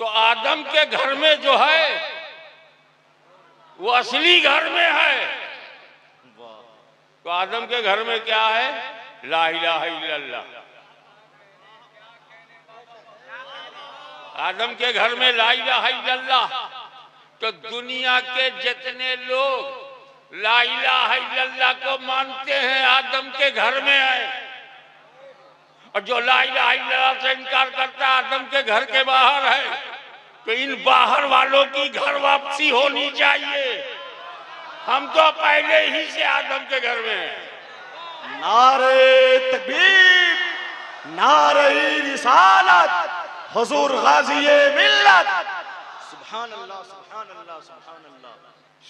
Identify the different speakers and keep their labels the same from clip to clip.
Speaker 1: तो आदम के घर में जो है वो असली घर में है। तो आदम के घर में क्या है? ला इलाहा इल्लल्लाह। आदम के घर में ला इलाहा इल्लल्लाह। तो दुनिया के जितने लोग ला इलाहा इल्लल्लाह को मानते हैं आदम के घर में है, और जो ला इलाहा इल्लल्लाह से इनकार करता है आदम के घर के बाहर है। तो इन बाहर वालों की घर वापसी होनी चाहिए। हम तो पहले ही से आदम के घर में हैं।
Speaker 2: नारे तकबीर, नारे रिसालत, हुजूर गाज़ी मिल्लत। सुभान अल्लाह, सुभान अल्लाह, सुभान अल्लाह।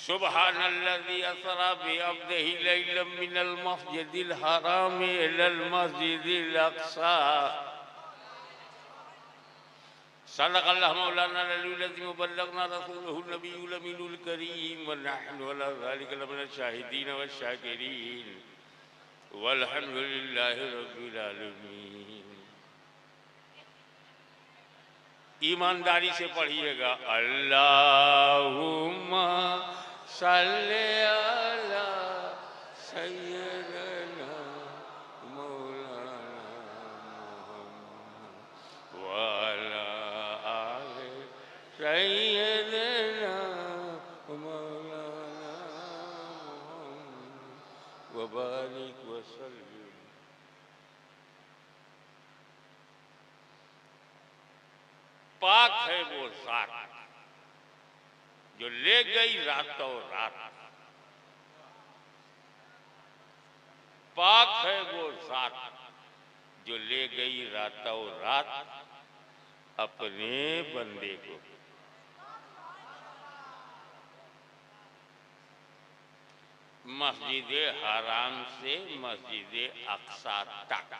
Speaker 1: सुब्हानल्लज़ी असरा बिअब्दिही लैलन मिनल मस्जिदिल हराम इलल मस्जिदिल अक़सा। सदक़ल्लाहु मौलाना अल-अलीयुल अज़ीम व बल्लगना रसूलहुल नबियुल अमीनुल करीम व नहनु अला ज़ालिका लमिनश शाहिदीन व शाकिरीन वल्हम्दुलिल्लाहि रब्बिल आलमीन। ईमानदारी से पढ़िएगा। अल्लाहुम्मा सल्ले अला सय्यदना मौलाना मुहम्मद व अला आले सय्यदना मौलाना मुहम्मद व बारिक व सल्लिम। पाक है वो जात जो ले गई रातों रात। पाक है वो जात जो ले गई रातों रात अपने बंदे को। मस्जिद हराम से मस्जिद अक्सा तक।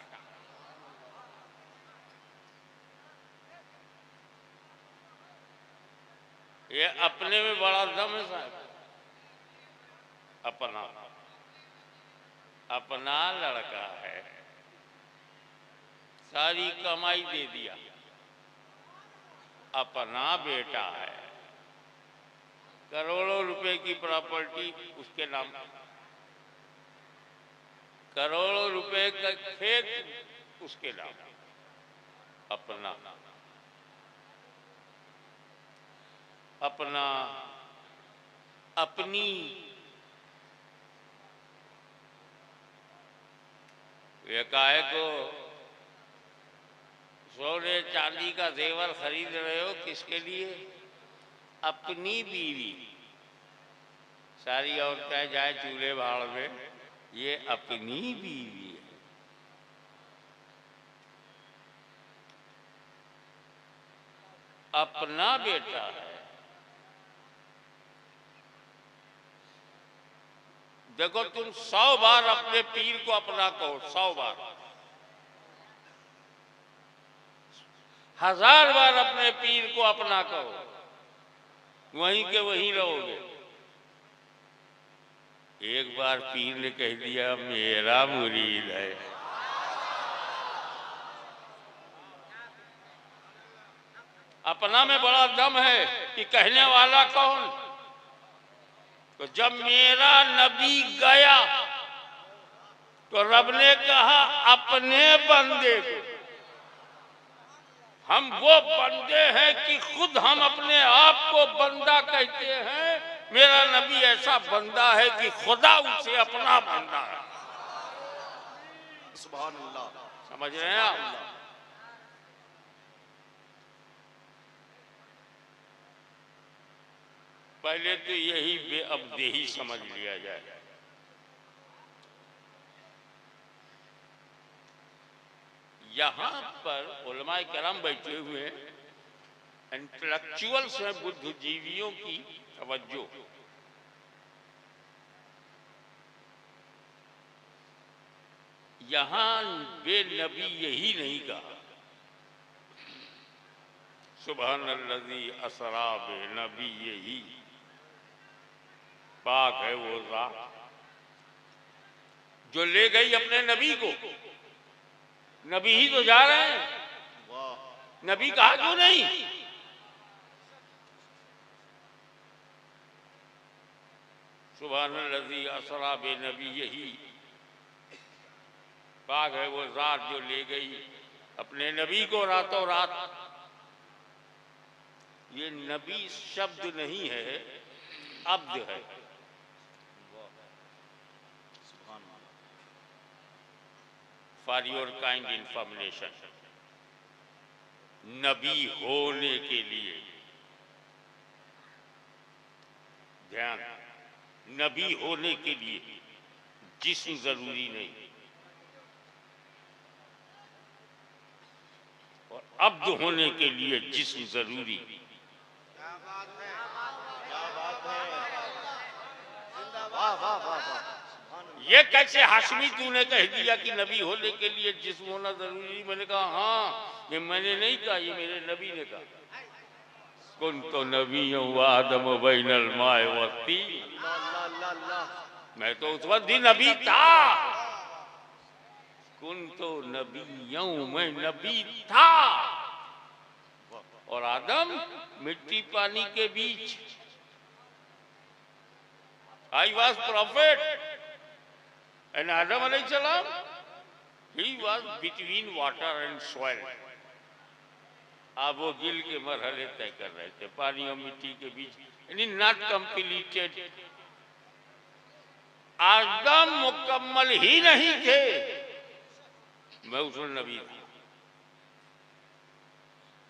Speaker 1: ये अपने में बड़ा दम है साहब। अपना अपना लड़का है, सारी कमाई दे दिया। अपना बेटा है, करोड़ों रुपए की प्रॉपर्टी उसके नाम, करोड़ों रुपए का खेत उसके नाम। अपना अपना अपनी एकाएक को सोने चांदी का जेवर खरीद रहे हो, किसके लिए? अपनी बीवी। सारी औरतें जाए चूल्हे भाड़ में, ये अपनी बीवी है। अपना बेटा है। देखो तुम 100 बार अपने पीर को अपना कहो, 100 बार, 1000 बार अपने पीर को अपना कहो, वहीं के वहीं रहोगे। एक बार पीर ने कह दिया मेरा मुरीद है, अपना में बड़ा दम है कि कहने वाला कौन? तो जब मेरा नबी गया तो रब ने कहा अपने बंदे को। हम वो बंदे हैं कि खुद हम अपने आप को बंदा कहते हैं। मेरा नबी ऐसा बंदा है कि खुदा उसे अपना बंदा है।
Speaker 2: सुभान अल्लाह।
Speaker 1: समझ रहे हैं आप? पहले तो यही बेअब्देही समझ लिया जाए। यहां पर उलमाए करम बैठे हुए इंटेलेक्चुअल्स हैं, बुद्धिजीवियों की तवज्जो। यहां बेनबी यही नहीं कहा सुब्हानल्लज़ी असरा बेनबी, यही पाक है वो ज़ात जो ले गई अपने नबी को। नबी ही तो जा रहे हैं, नबी कहा क्यों नहीं? सुभानल्लज़ी असरा बिनबीही, पाक है वो ज़ात जो ले गई अपने नबी को रातों रात। ये नबी शब्द नहीं है, अब्द है। फॉर योर काइंड इंफॉर्मेशन, नबी होने के लिए, ध्यान, नबी होने के लिए जिस्म जरूरी नहीं, और अब्द होने के लिए जिस्म जरूरी।
Speaker 2: क्या बात है, क्या बात है, वाह वाह वाह वाह।
Speaker 1: ये कैसे हाशमी तूने कह दिया कि नबी होने के लिए जिस्म होना जरूरी? मैंने कहा हाँ, ये मैंने नहीं कहा, ये मेरे नबी ने कहा। कुन तो नबी आदम बैनल माए वक्ती, मैं तो उस वक्त भी नबी था। कुन तो नबी, मैं नबी था, और आदम मिट्टी पानी के बीच। आई वॉज प्रॉफिट एंड आदम अलैहिस्सलाम, he was between water and soil. आप वो गिल के मरहले तय कर रहे थे, पानी और मिट्टी के बीच, यानी नॉट कंप्लीटेड। आदम मुकम्मल ही नहीं थे, मैं उस नबी था।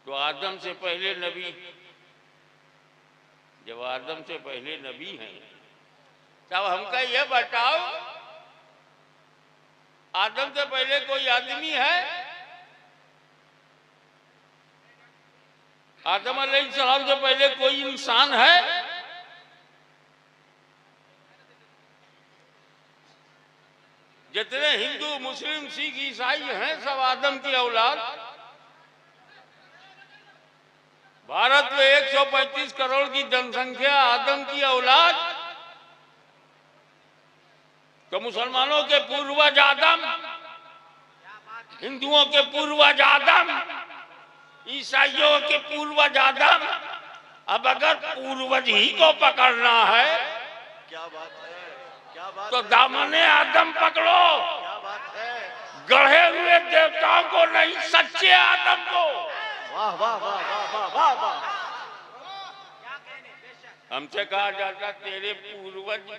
Speaker 1: तो आदम से पहले नबी, जब आदम से पहले नबी हैं, तब हमका यह बताओ, आदम से पहले कोई आदमी है? आदम अलैहिस्सलाम से पहले कोई इंसान है? जितने हिंदू, मुस्लिम, सिख, ईसाई हैं, सब आदम की औलाद। भारत में 135 करोड़ की जनसंख्या आदम की औलाद। तो मुसलमानों के पूर्वज आदम, हिंदुओं के पूर्वज आदम, ईसाइयों के पूर्वज आदम। अब अगर पूर्वज ही को पकड़ना है,
Speaker 2: क्या बात है, क्या बात
Speaker 1: तो दामने आदम पकड़ो।
Speaker 2: क्या बात है,
Speaker 1: गढ़े हुए देवताओं को नहीं, सच्चे आदम को।
Speaker 2: वाह वाह वाह वाह वाह वाह वाह।
Speaker 1: हमसे कहा जाता तेरे पूर्वज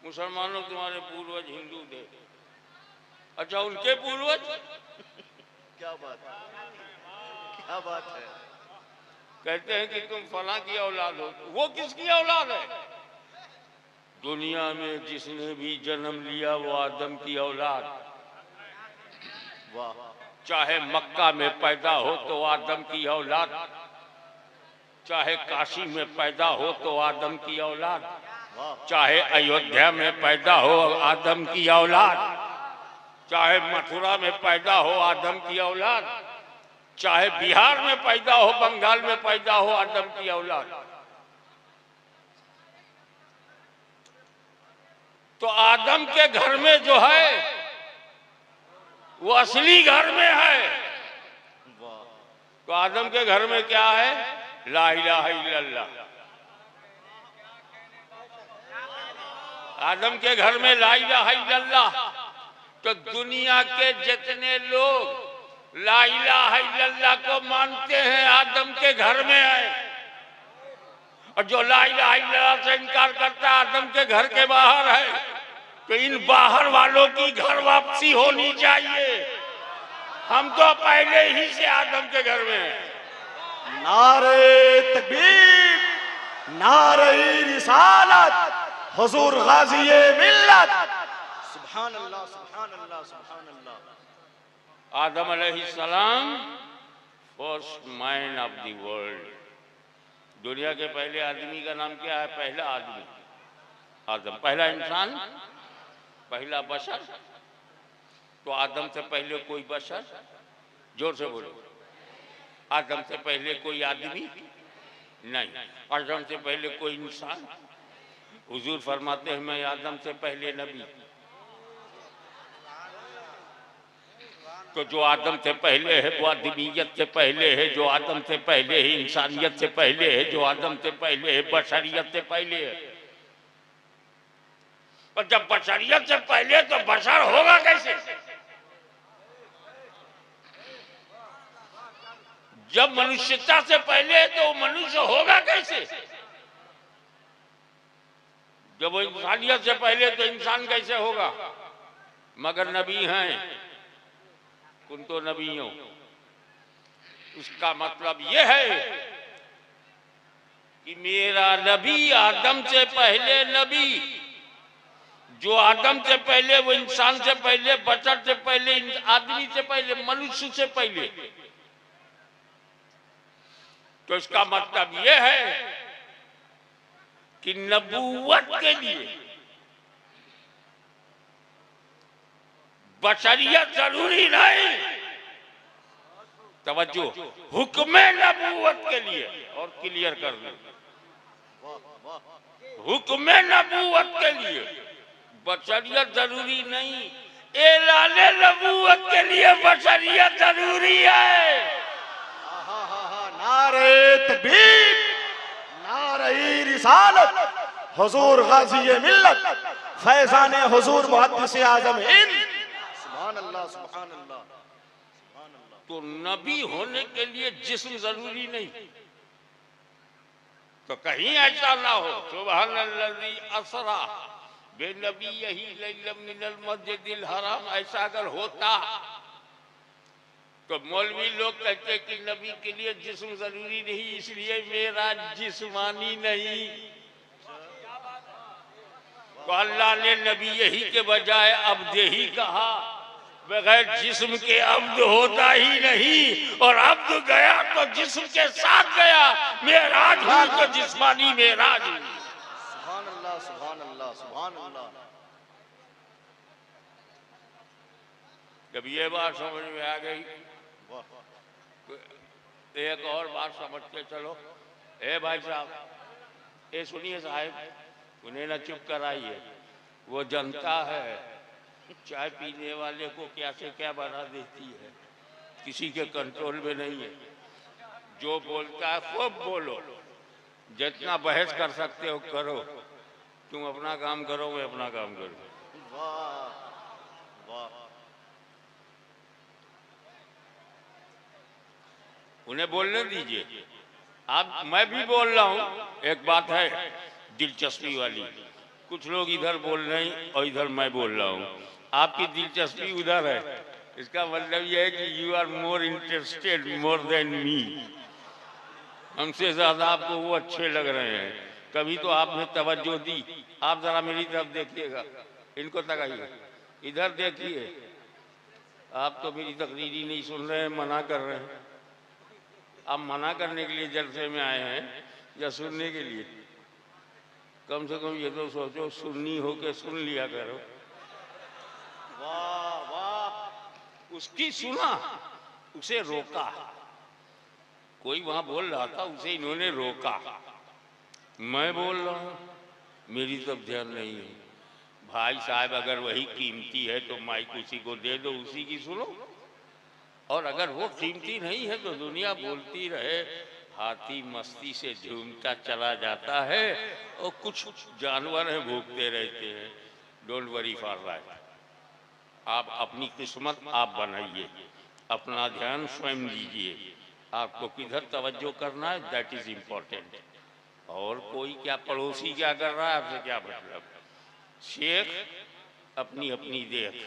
Speaker 1: मुसलमानों, तुम्हारे पूर्वज हिंदू थे। अच्छा, उनके पूर्वज?
Speaker 2: क्या बात है, क्या बात है।
Speaker 1: कहते हैं कि तुम फला की औलाद हो। वो किसकी औलाद है? दुनिया में जिसने भी जन्म लिया वो आदम की औलाद।
Speaker 2: वाह,
Speaker 1: चाहे मक्का में पैदा हो तो आदम की औलाद, चाहे काशी में पैदा हो तो आदम की औलाद, चाहे अयोध्या में पैदा हो आदम की औलाद, चाहे मथुरा में पैदा हो आदम की औलाद, चाहे बिहार में पैदा हो, बंगाल में पैदा हो आदम की औलाद। तो आदम के घर में जो है वो असली घर में है। तो आदम के घर में क्या है? ला इलाहा इल्लल्लाह। आदम के घर में ला इलाहा इल्लल्लाह। तो दुनिया के जितने लोग ला इलाहा इल्लल्लाह को मानते हैं आदम के घर में आए, और जो ला इलाहा इल्लल्लाह से इनकार करता है आदम के घर के बाहर है। तो इन बाहर वालों की घर वापसी होनी चाहिए। हम तो पहले ही से आदम के घर में हैं।
Speaker 2: नारे तकबीर, नारे रिसालत, हुजूर गाज़ी मिल्लत। सुभान अल्लाह, सुभान अल्लाह, सुभान अल्लाह।
Speaker 1: आदम अलैहिस्सलाम first man of the world. दुनिया के पहले आदमी का नाम क्या है? पहला आदमी आदम, पहला इंसान, पहला बशर। तो आदम से पहले कोई बशर? जोर से बोलो। आदम से पहले कोई आदमी नहीं। आदम से पहले कोई इंसान? हुजूर फरमाते हैं मैं आदम से पहले नबी। तो जो आदम से पहले है वो आदमियत से पहले है, जो आदम से पहले है इंसानियत से पहले है, जो आदम से पहले है बशरियत से पहले है। पर जब बशरियत से पहले तो बशर होगा कैसे? जब मनुष्यता से पहले तो मनुष्य होगा कैसे? जब वो इंसानियत से पहले तो इंसान कैसे होगा? मगर नबी हैं, कुन तो नबी हो। उसका मतलब यह है कि मेरा नबी आदम से पहले नबी, जो आदम से पहले, वो इंसान से पहले, बशर से पहले, आदमी से पहले, मनुष्य से पहले। तो इसका मतलब यह है कि नबूवत के लिए बशरियत जरूरी नहीं। तवज्जो, हुक्म नबूवत के लिए, और क्लियर कर दूं, हुक्म नबूवत के लिए बशरियत जरूरी नहीं, एलाने नबूवत के लिए बशरियत जरूरी है।
Speaker 2: नारे तकबीर, नारे रिसालत, हुजूर गाज़ी मिल्लत, फैज़ान हुजूर मुहद्दिस आज़म हिंद। सुभान अल्लाह, सुभान अल्लाह, सुभान अल्लाह।
Speaker 1: तो नबी होने के लिए जिस्म जरूरी नहीं। तो कहीं ऐसा ना हो, सुबहानल्लज़ी असरा बेनबिय्यही लैलन मिनल मस्जिदिल हराम, ऐसा अगर होता तो मौलवी लोग कहते कि नबी के लिए जिस्म जरूरी नहीं, इसलिए मेरा जिस्मानी नहीं। तो अल्लाह ने नबी यही के बजाय अब्देही कहा, बगैर जिस्म के अब्द होता ही नहीं, और अब्द गया तो जिस्म के साथ गया। मेराज हुई तो जिस्मानी मेराज हुई।
Speaker 2: सुभान अल्लाह, सुभान अल्लाह, सुभान अल्लाह।
Speaker 1: जब ये बात समझ में आ गई तो एक और बात समझ के चलो। ए भाई साहब, ये सुनिए साहब, उन्हें ना चुप कराइए। वो जनता है, चाय पीने वाले को क्या से क्या बना देती है, किसी के कंट्रोल में नहीं है। जो बोलता है खूब बोलो, जितना बहस कर सकते हो करो, तुम अपना काम करो, मैं अपना काम करूं।
Speaker 2: वाह वाह।
Speaker 1: उन्हें बोलने दीजिए। आप, मैं भी बोल रहा हूं। एक बात है दिलचस्पी वाली, कुछ लोग इधर बोल रहे हैं और इधर मैं बोल रहा हूं। आपकी दिलचस्पी उधर है, इसका मतलब यह है कि you are more interested more than me. हमसे ज्यादा आपको वो अच्छे लग रहे हैं। कभी तो आपने तवज्जो दी। आप जरा मेरी तरफ देखिएगा, इनको तकाइए, इधर देखिए। आप तो मेरी तकरीर ही नहीं सुन रहे हैं, मना कर रहे हैं। आप मना करने के लिए जलसे में आए हैं या सुनने के लिए? कम से कम ये तो सोचो, सुन्नी होके सुन लिया करो।
Speaker 2: वाह वाह।
Speaker 1: उसकी सुना, उसे रोका। कोई वहां बोल रहा था, उसे इन्होंने रोका। मैं बोल रहा हूं, मेरी तरफ ध्यान नहीं है। भाई साहब, अगर वही कीमती है तो माइक उसी को दे दो, उसी की सुनो। और अगर वो कीमती नहीं है तो दुनिया बोलती रहे। हाथी मस्ती से झूमता चला जाता है और कुछ जानवर हैं भूखते रहते हैं। Don't worry for that. आप अपनी किस्मत आप बनाइए, अपना ध्यान स्वयं दीजिए। आपको किधर तवज्जो करना है, दैट इज इम्पोर्टेंट। और कोई क्या, पड़ोसी क्या कर रहा है, आपसे क्या मतलब। शेख अपनी अपनी देख।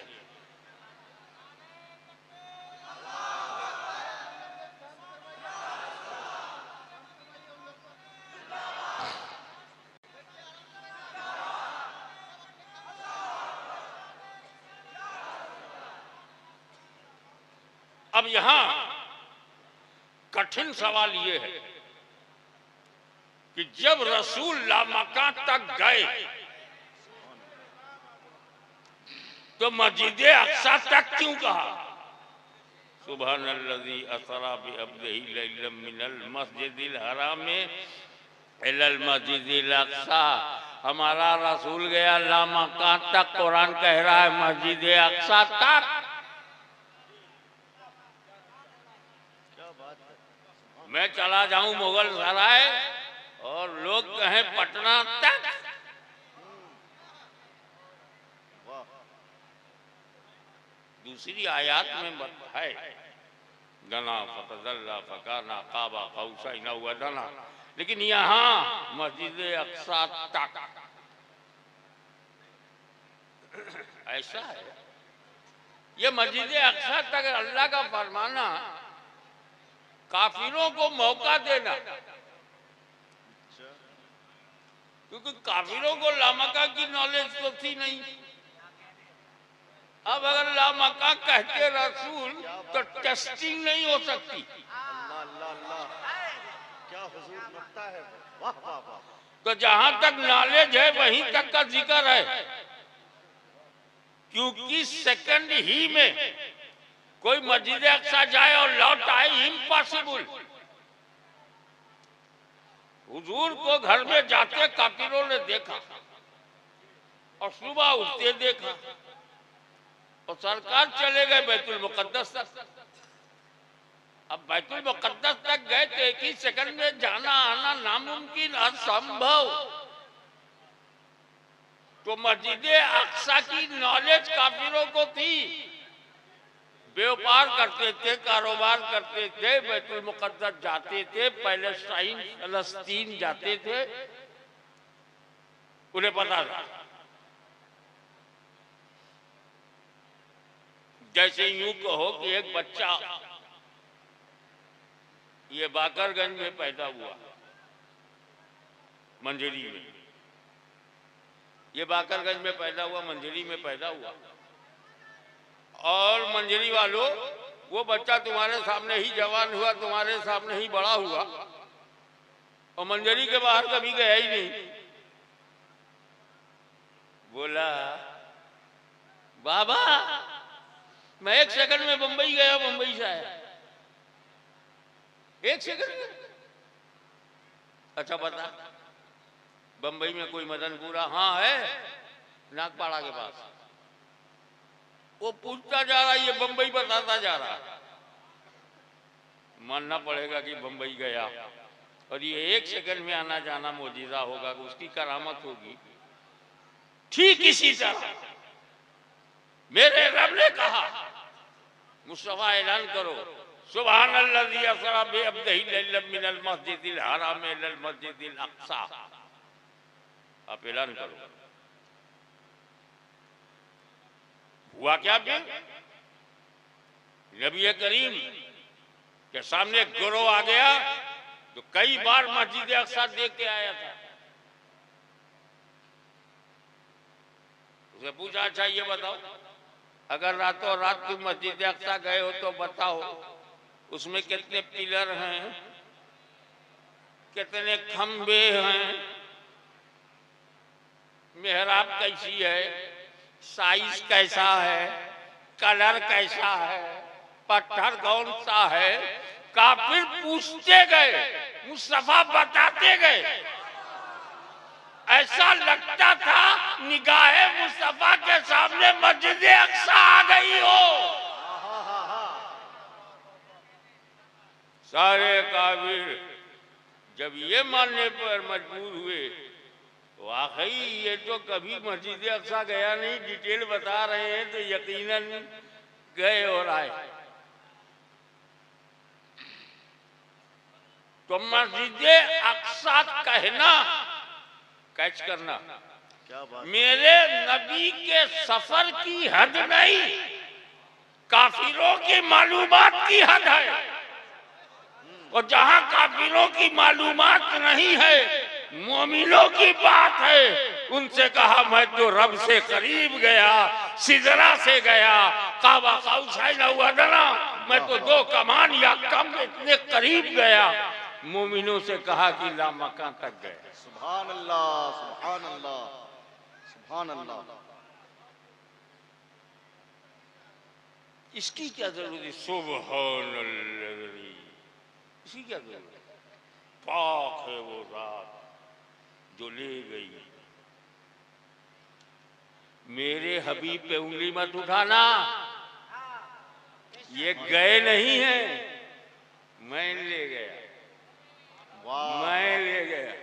Speaker 1: अब यहां कठिन सवाल यह है कि जब रसूल लामका तक गए तो मस्जिद अक्सा तक क्यों कहा? सुबहानल्लज़ी असरा बिअब्दिही लैलन मिनल मस्जिदिल हराम इलल मस्जिदिल अक्सा। हमारा रसूल गया लामका तक, कुरान कह रहा है मस्जिद अक्सा तक। मैं चला जाऊं मुगल सराय और लोग कहें पटना तक, दूसरी आयत में है गना फतदल्ला फकाना काबा कौसैन व अदना, लेकिन यहाँ मस्जिद अक्सा तक ऐसा है। ये मस्जिद अक्सा तक अल्लाह का फरमाना, काफिरों को मौका देना, क्योंकि काफिरों को लामका की नॉलेज तो थी नहीं। अब अगर लामका कहते रसूल तो टेस्टिंग नहीं हो सकती।
Speaker 2: अल्लाह अल्लाह अल्लाह, क्या हुजूर लगता है, वाह वाह वाह।
Speaker 1: तो जहां तक नॉलेज है वहीं तक का जिक्र है, क्योंकि सेकंड ही में कोई मस्जिद अक्सा जाए और लौट आए, इम्पॉसिबल। हुजूर को घर में जाते काफिरों ने देखा और सुबह उठते देखा, और सरकार चले गए बैतुल मुकद्दस तक। अब बैतुल मुकद्दस तक गए तो एक ही सेकंड में जाना आना नामुमकिन, असंभव। तो मस्जिद अक्सा की नॉलेज काफिरों को थी, व्यापार करते थे, कारोबार करते थे, बैतुल मुकद्दस जाते थे, पैलेस्टाइन फलस्तीन जाते थे, उन्हें पता था। जैसे यूं कहो कि एक बच्चा ये बाकरगंज में पैदा हुआ, मंजरी में, ये बाकरगंज में पैदा हुआ, मंजरी में पैदा हुआ, और मंजरी वालों वो बच्चा तुम्हारे सामने ही जवान हुआ, तुम्हारे सामने ही बड़ा हुआ, और मंजरी के बाहर कभी गया ही नहीं। बोला बाबा मैं एक सेकंड में बंबई गया, बंबई से आया, एक सेकंड में। अच्छा बता, बंबई में कोई मदनपुरा? हाँ है, नागपाड़ा के पास। वो पूछता जा रहा, ये बंबई बताता जा रहा। मानना पड़ेगा कि बंबई गया, और ये एक सेकंड में आना जाना मौजूदा होगा, उसकी करामत होगी। ठीक इसी तरह मेरे रब ने कहा, मुस्तफा ऐलान करो, सुभान अल्लज़ी असरा बिअब्दिही लैलन मिनल मस्जिदिल हराम इलल मस्जिदिल अक्सा। आप ऐलान करो। हुआ क्या फिर? नबी करीम के सामने गिरोह आ गया, तो कई बार मस्जिद अक्सा देख के आया था। उसे पूछा, अच्छा ये बताओ, अगर रातों रात तुम मस्जिद अक्सा गए हो तो बताओ उसमें कितने पिलर हैं, कितने खंबे हैं, मेहराब कैसी है, साइज कैसा है, कलर कैसा है, पत्थर कौन सा है। काफिर पूछते गए, मुस्तफा बताते गए। ऐसा लगता था निगाहे मुस्तफा के सामने मस्जिद अक्सा आ गई हो। सारे काफिर जब ये मानने पर मजबूर हुए, वाकई ये तो कभी मस्जिद अक्सा गया नहीं, डिटेल बता रहे हैं तो यकीनन गए और आए। तो मस्जिद अक्सा कहना, कैच करना,
Speaker 2: क्या बात।
Speaker 1: मेरे नबी के सफर की हद नहीं, काफिरों की मालूमात की हद है। और जहां काफिरों की मालूमात नहीं है, मोमिनों की बात है। उनसे कहा मैं तो रब से करीब गया, सिदरा से गया, काबा कौसैन व अदना, मैं तो 2 कमान या कम इतने करीब गया। मोमिनों से कहा कि लामका तक गए।
Speaker 2: सुभान अल्लाह सुभान अल्लाह सुभान अल्लाह।
Speaker 1: इसकी क्या जरूरत है? सुभान अल्लाह, इसकी क्या जरूरत है? पाक है वो रात जो ले गई। मेरे हबीब पे उंगली मत उठाना, ये गए नहीं हैं, मैं ले गया, मैं ले गया।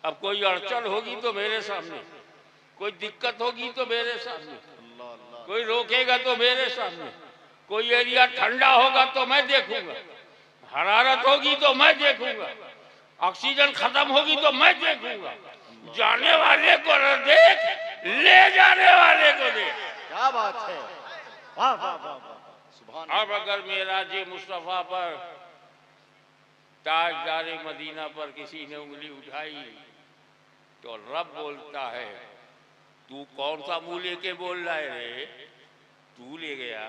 Speaker 1: अब कोई अड़चन होगी तो मेरे सामने, कोई दिक्कत होगी तो मेरे सामने।
Speaker 2: अल्लाह अल्लाह
Speaker 1: कोई रोकेगा तो मेरे सामने, कोई एरिया ठंडा होगा तो मैं देखूंगा, हरारत होगी तो मैं देखूंगा, ऑक्सीजन खत्म होगी तो मैं देखूंगा। जाने वाले को न देख, ले जाने वाले को देख।
Speaker 2: क्या बात है, वाह वाह वाह वाह, सुभान
Speaker 1: अब अगर मेराज मुस्तफा पर, ताजदार मदीना पर किसी ने उंगली उठाई तो रब बोलता है, तू कौन सा मुंह लेके बोल रहा है रे, तू ले गया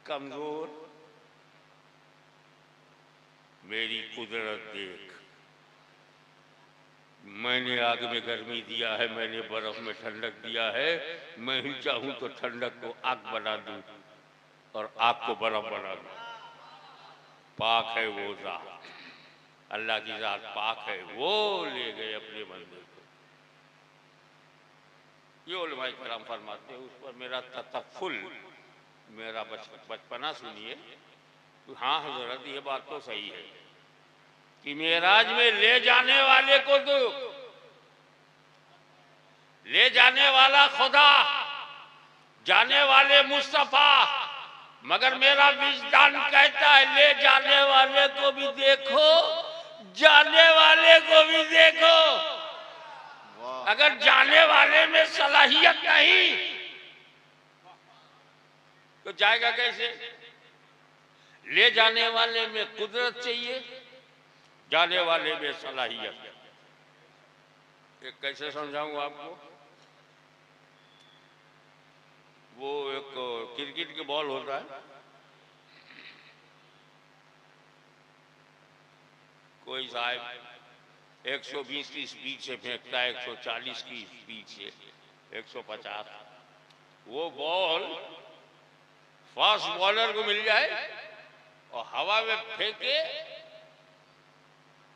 Speaker 1: कमजोर, मेरी कुदरत देख, मैंने आग में गर्मी दिया है, मैंने बर्फ में ठंडक दिया है, मैं ही चाहूं तो ठंडक को आग बना दूं और आग को बर्फ बना दूं। पाक है वो जात, अल्लाह की जात पाक है, वो ले गए अपने बंदे को। ये उलमाए कराम फरमाते हैं, उस पर मेरा ततफुल, मेरा बचपना सुनिए। तो हाँ हजरत, ये बात तो सही है कि मेराज में ले जाने वाले को तो ले जाने वाला खुदा, जाने वाले मुस्तफा, मगर मेरा विजदान कहता है ले जाने वाले को भी देखो, जाने वाले को भी देखो। अगर जाने वाले में सलाहियत नहीं तो जाएगा कैसे? ले जाने वाले में कुदरत चाहिए, जाने वाले में सलाहियत। ये कैसे समझाऊं आपको? वो एक क्रिकेट की बॉल होता है, कोई साहब 120 की स्पीड से फेंकता है, 140 की स्पीड से, 150। वो बॉल फास्ट बॉलर को मिल जाए और हवा में फेंके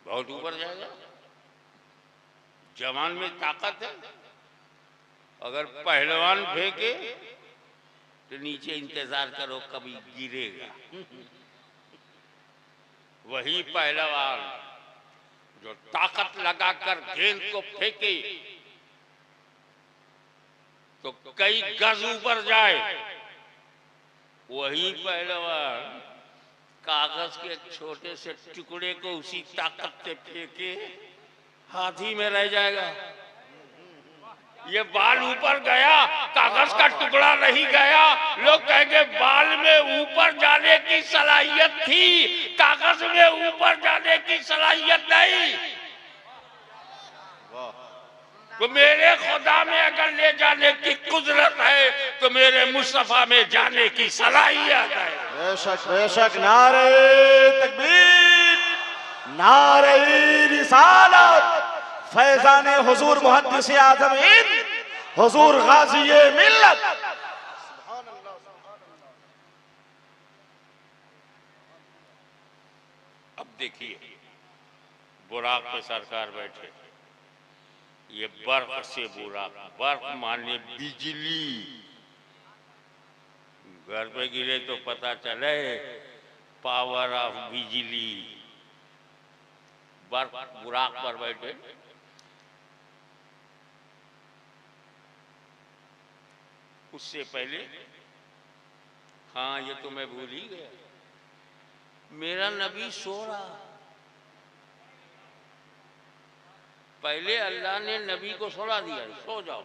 Speaker 1: बहुत ऊपर जाएगा। जवान में ताकत है, अगर पहलवान फेंके तो नीचे इंतजार करो कभी गिरेगा। वही पहलवान जो ताकत लगाकर गेंद को फेंके तो कई गज ऊपर जाए, वही पहलवान कागज के एक छोटे से टुकड़े को उसी ताकत से फेंके हाथी में रह जाएगा। ये बाल ऊपर गया, कागज का टुकड़ा नहीं गया। लोग कहेंगे बाल में ऊपर जाने की सलाहियत थी, कागज में ऊपर जाने की सलाहियत नहीं। तो मेरे खुदा में अगर ले जाने की कुदरत है तो मेरे मुस्तफा में जाने की सलाहियत है।
Speaker 2: बेशक बेशक, नारे तकबीर, नारे रिसालत, फैजान हुजूर मुहद्दिस आज़म हिंद, हुजूर गाज़ी मिल्लत।
Speaker 1: अब देखिए, बुराक पे सरकार बैठे, ये बर्फ से बुराक, बर्फ माने बिजली, घर पे गिरे तो पता चले पावर ऑफ बिजली। बर्फ बुराक पर बैठे, उससे पहले, हाँ ये तो मैं भूल ही गया, मेरा नबी सो रहा। पहले अल्लाह ने नबी को सुला दिया, सो जाओ,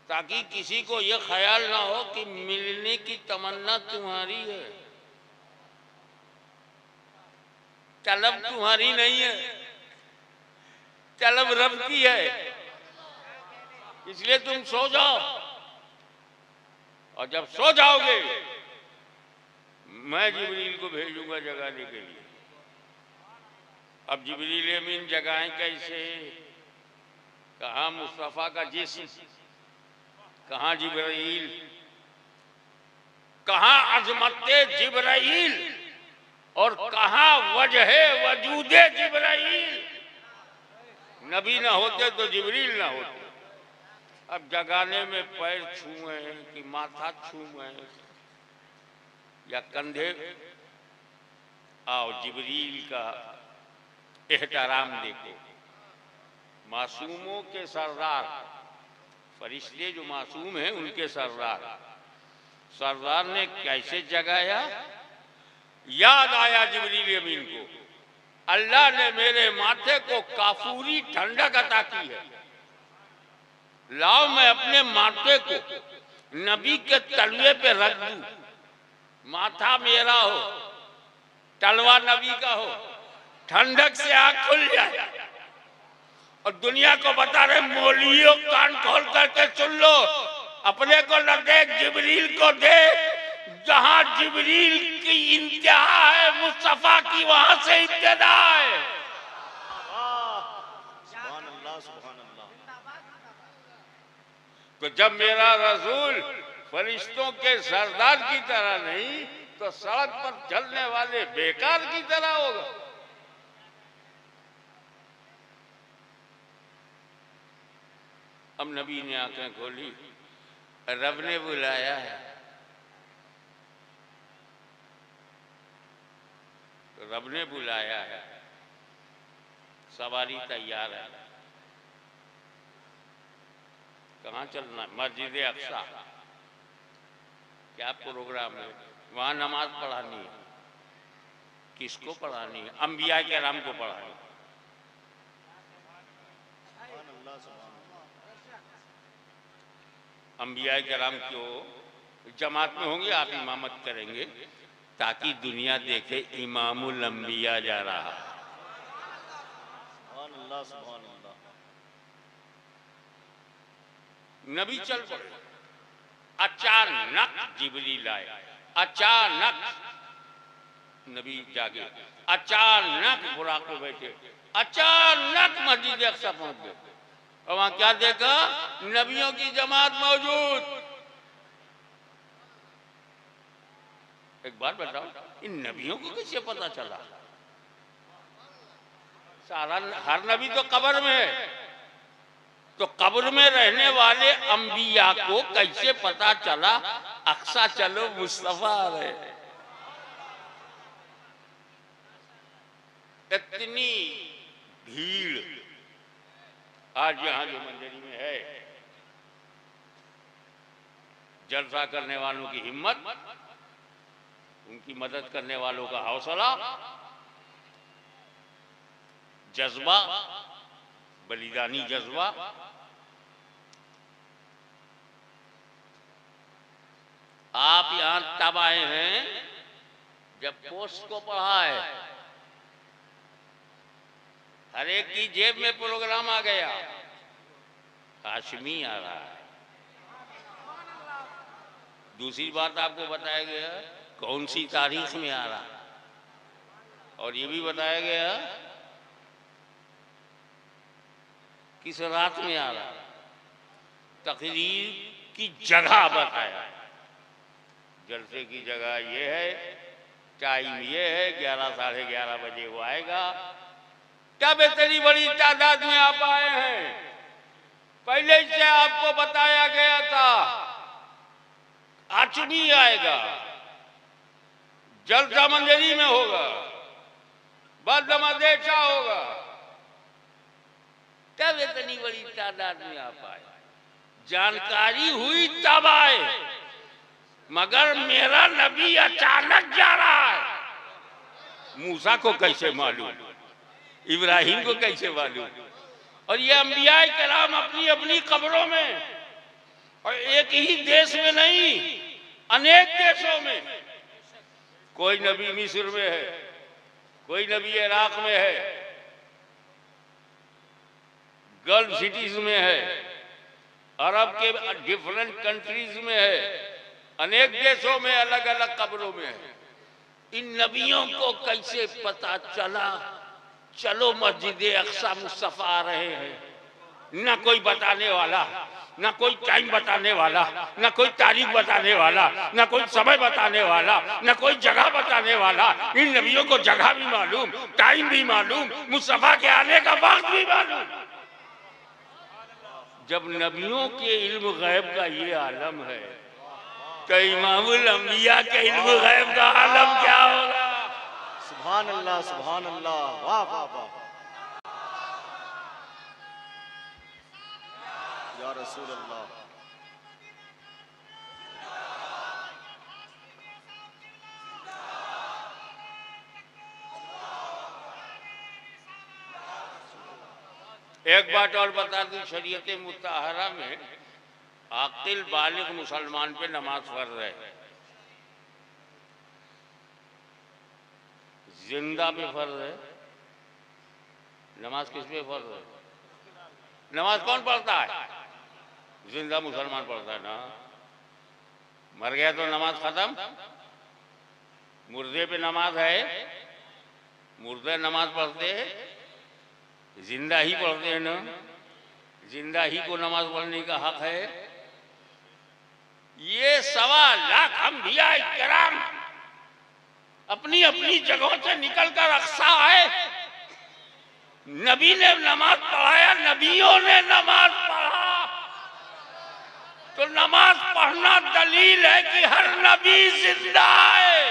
Speaker 1: ताकि किसी को यह ख्याल ना हो कि मिलने की तमन्ना तुम्हारी है, तलब तुम्हारी नहीं है, तलब रब की है, इसलिए तुम सो जाओ। और जब सो जाओगे मैं जिब्रील को भेजूंगा जगाने के लिए। अब जिब्रील अमीन जगाएं कैसे? कहाँ मुस्तफा का जिस्म, कहाँ जिब्राइल, कहाँ अजमते जिब्राइल और कहाँ वजहे वजूदे जिब्राइल। नबी ना होते तो जिब्रील ना होते। अब जगाने में पैर छूए कि माथा छूए या कंधे, आओ जिब्रील का एहतराम देखो। मासूमों के सरदार फरिश्ते जो मासूम हैं उनके सरदार ने कैसे जगाया? याद आया जिब्रील अमीन को, अल्लाह ने मेरे माथे को काफूरी ठंडक अता की है, लाओ मैं अपने माथे को नबी के तलवे पे रख दूं, माथा मेरा हो, तलवा नबी का हो, ठंडक से आंख खुल जाए और दुनिया को बता रहे मौलवियों कान खोल करके सुन लो, अपने को न देख जिब्रील को देख, जहां जिब्रील की इंतहा है मुस्तफा की वहां से इब्तिदा है।
Speaker 2: सुभान अल्लाह सुभान अल्लाह।
Speaker 1: तो जब मेरा रसूल फरिश्तों के सरदार की तरह नहीं तो सड़क पर चलने वाले बेकार की तरह होगा। अब नबी ने आंखें खोली, रब ने बुलाया है, रब ने बुलाया है, सवारी तैयार है। कहाँ चलना? मस्जिद अक्सा। क्या प्रोग्राम है? वहां नमाज पढ़ानी है। किसको पढ़ानी है? अंबिया किराम को पढ़ानी है। अंबिया किराम को जमात में होंगे, आप इमामत करेंगे ताकि दुनिया देखे इमामुल अंबिया जा रहा।
Speaker 2: सुभान अल्लाह सुभान अल्लाह।
Speaker 1: नबी चल पड़े। अचानक जिब्रील आए, अचानक नबी जागे, अचानक बुराक पे बैठे, अचानक मस्जिद अक्सा पहुंच गए और वहां क्या देखा? नबियों की जमात मौजूद। एक बात बताओ, इन नबियों को कैसे पता चला? सारा हर नबी तो कब्र में है, तो कब्र में रहने वाले अंबिया को कैसे पता चला अक्सा चलो मुस्तफा आ रहे? इतनी भीड़ आज यहां जो मंजरी में है, जलसा करने वालों की हिम्मत, उनकी मदद करने वालों का हौसला, जज्बा, बलिदानी जज्बा। आप यहां तब आए हैं जब पोस्ट को पढ़ा है, हर एक की जेब में प्रोग्राम आ गया, हाशमी आ रहा है। दूसरी बात आपको बताया गया कौन सी तारीख में आ रहा है, और ये भी बताया गया किस रात में आ रहा है, तकरीर की जगह बताया, जलसे की जगह ये है, टाइम ये है, 11 साढ़े 11 बजे वो आएगा। तब इतनी बड़ी तादाद में आप आए हैं, पहले से आपको बताया गया था आचमी आएगा, जलसा मंजरी में होगा, बदमदेशा होगा, तब इतनी बड़ी तादाद में आप आए। जानकारी हुई तब आए, मगर मेरा नबी अचानक जा रहा है। मूसा को कैसे मालूम, इब्राहिम को कैसे मालूम, और ये अंबिया किराम अपनी अपनी कब्रों में, और एक ही देश में नहीं, अनेक देशों में। कोई नबी मिस्र में है, कोई नबी इराक में है, गल्फ सिटीज में है, अरब के डिफरेंट कंट्रीज में है, अनेक देशों में अलग अलग कब्रों में है। इन नबियों को कैसे पता चला चलो मस्जिद अक्सा मुस्तफा आ रहे हैं? ना कोई बताने वाला, ना कोई टाइम बताने वाला, ना कोई तारीख बताने वाला, ना कोई समय बताने वाला, ना कोई जगह बताने वाला। इन नबियों को जगह भी मालूम, टाइम भी मालूम, मुस्तफा के आने का वक्त भी मालूम। जब नबियों के इल्म गैब का ये आलम है तो इमामुल अंबिया के इल्म गैब का आलम क्या होगा?
Speaker 2: सुभान अल्लाह सुभान अल्लाह। वाह वाह वाह या रसूल अल्लाह।
Speaker 1: एक बात और बता दूं, शरीयत मुताहरा में आकिल बालिग मुसलमान पे नमाज फर्ज है, जिंदा पे फर्ज है। नमाज किस पे फर्ज है? नमाज कौन पढ़ता है? जिंदा मुसलमान पढ़ता है ना। मर गया तो नमाज खत्म। मुर्दे पे नमाज है, मुर्दे नमाज पढ़ते हैं, जिंदा ही पढ़ते हैं ना। जिंदा ही को नमाज पढ़ने का हक है। ये 1.25 लाख अंबिया किराम अपनी अपनी जगहों से निकलकर अक्सा आए, नबी ने नमाज पढ़ाया, नबियों ने नमाज पढ़ा। तो नमाज पढ़ना दलील है कि हर नबी जिंदा है।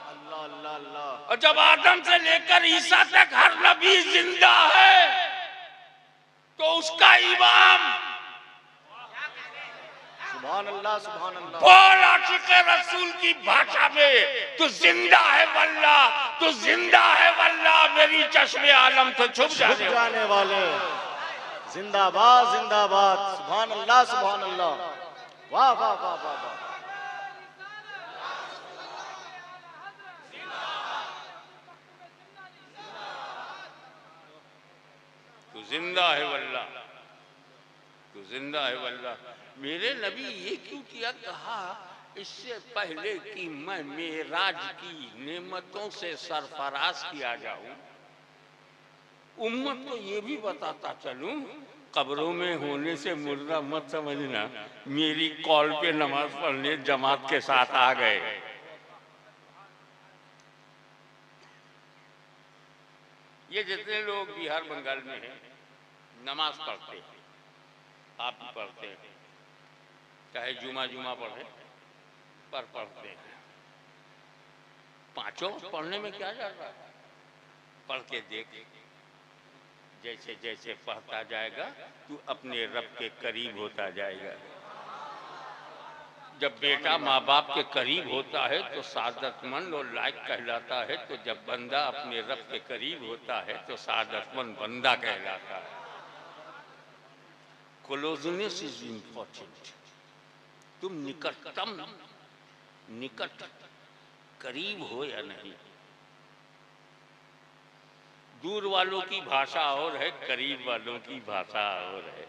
Speaker 2: अल्लाह अल्लाह अल्लाह।
Speaker 1: और जब आदम से लेकर ईसा तक हर नबी जिंदा है, तो उसका इमाम
Speaker 2: सुभान अल्लाह सुभान अल्लाह।
Speaker 1: बोल आशिक रसूल की भाषा में, तू जिंदा है वल्लाह, तू जिंदा है वल्लाह, मेरी चश्मे आलम से छुप
Speaker 2: जाने वाले। जिंदाबाद जिंदाबाद। सुभान अल्लाह सुभान अल्लाह। वाह वाह वाह वाह वाह।
Speaker 1: तू जिंदा है वल्लाह, तू जिंदा है वल्लाह। मेरे नबी ये क्यों किया? कहा इससे पहले कि मैं मेराज की नेमतों से सरफराज किया जाऊं, उम्मत को ये भी बताता चलूं, कब्रों में होने से मुर्दा मत समझना, मेरी कॉल पे नमाज पढ़ने जमात के साथ आ गए। ये जितने लोग बिहार बंगाल में हैं नमाज पढ़ते हैं, आप भी पढ़ते हैं, चाहे जुमा जुमा पढ़े पर पढ़ते हैं। पांचों पढ़ने में क्या जाता है? पढ़ के देख, जैसे जैसे पढ़ता जाएगा तू अपने रब के करीब होता जाएगा। जब बेटा माँ बाप के करीब होता है तो सादतमंद और लायक कहलाता है, तो जब बंदा अपने रब के करीब होता है तो सादतमंद बंदा कहलाता है। Closeness is important. तुम निकटतम, निकट करीब हो या नहीं। दूर वालों की भाषा और है, करीब वालों की भाषा और है।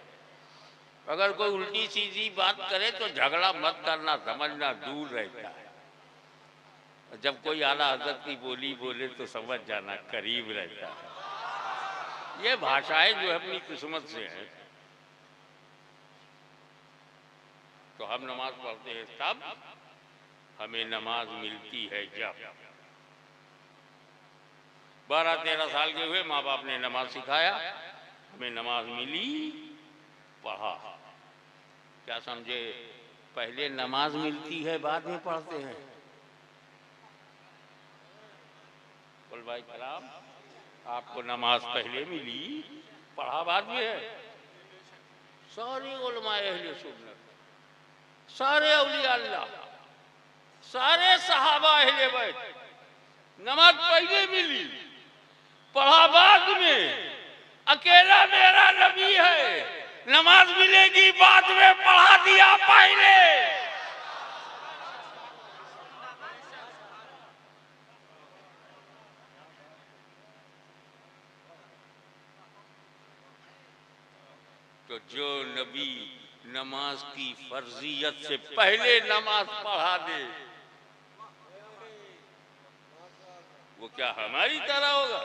Speaker 1: अगर कोई उल्टी सीधी बात करे तो झगड़ा मत करना, समझना दूर रहता है। जब कोई आला हजरत की बोली बोले तो समझ जाना करीब रहता है। ये भाषाएं जो अपनी किस्मत से है। तो हम नमाज पढ़ते हैं तब हमें नमाज मिलती है जब 12-13 साल के हुए, माँ बाप ने नमाज सिखाया, हमें नमाज मिली, पढ़ा। क्या समझे? पहले नमाज मिलती है, बाद में पढ़ते हैं। बोल भाई कलाम, आपको नमाज पहले मिली, पढ़ा बाद में है। सारे उलमाए अहले सुन्नत, सारे औलिया अल्लाह, सारे सहाबा अहले बैत, नमाज पहले मिली, पढ़ा बाद में। अकेला मेरा नबी है, नमाज मिलेगी बाद में, पढ़ा दिया पहले। तो जो नबी नमाज की फर्जियत से पहले नमाज पढ़ा दे, वो क्या हमारी तरह होगा?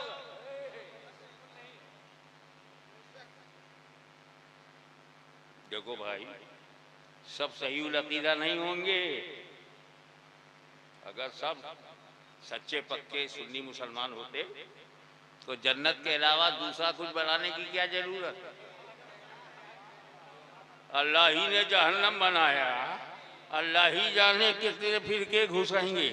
Speaker 1: देखो भाई, सब सही अकीदा नहीं होंगे। अगर सब सच्चे पक्के सुन्नी मुसलमान होते तो जन्नत के अलावा दूसरा कुछ बनाने की क्या जरूरत? अल्लाह ही ने जहन्नम बनाया, अल्लाह ही जाने कितने फिर के घुसाएंगे।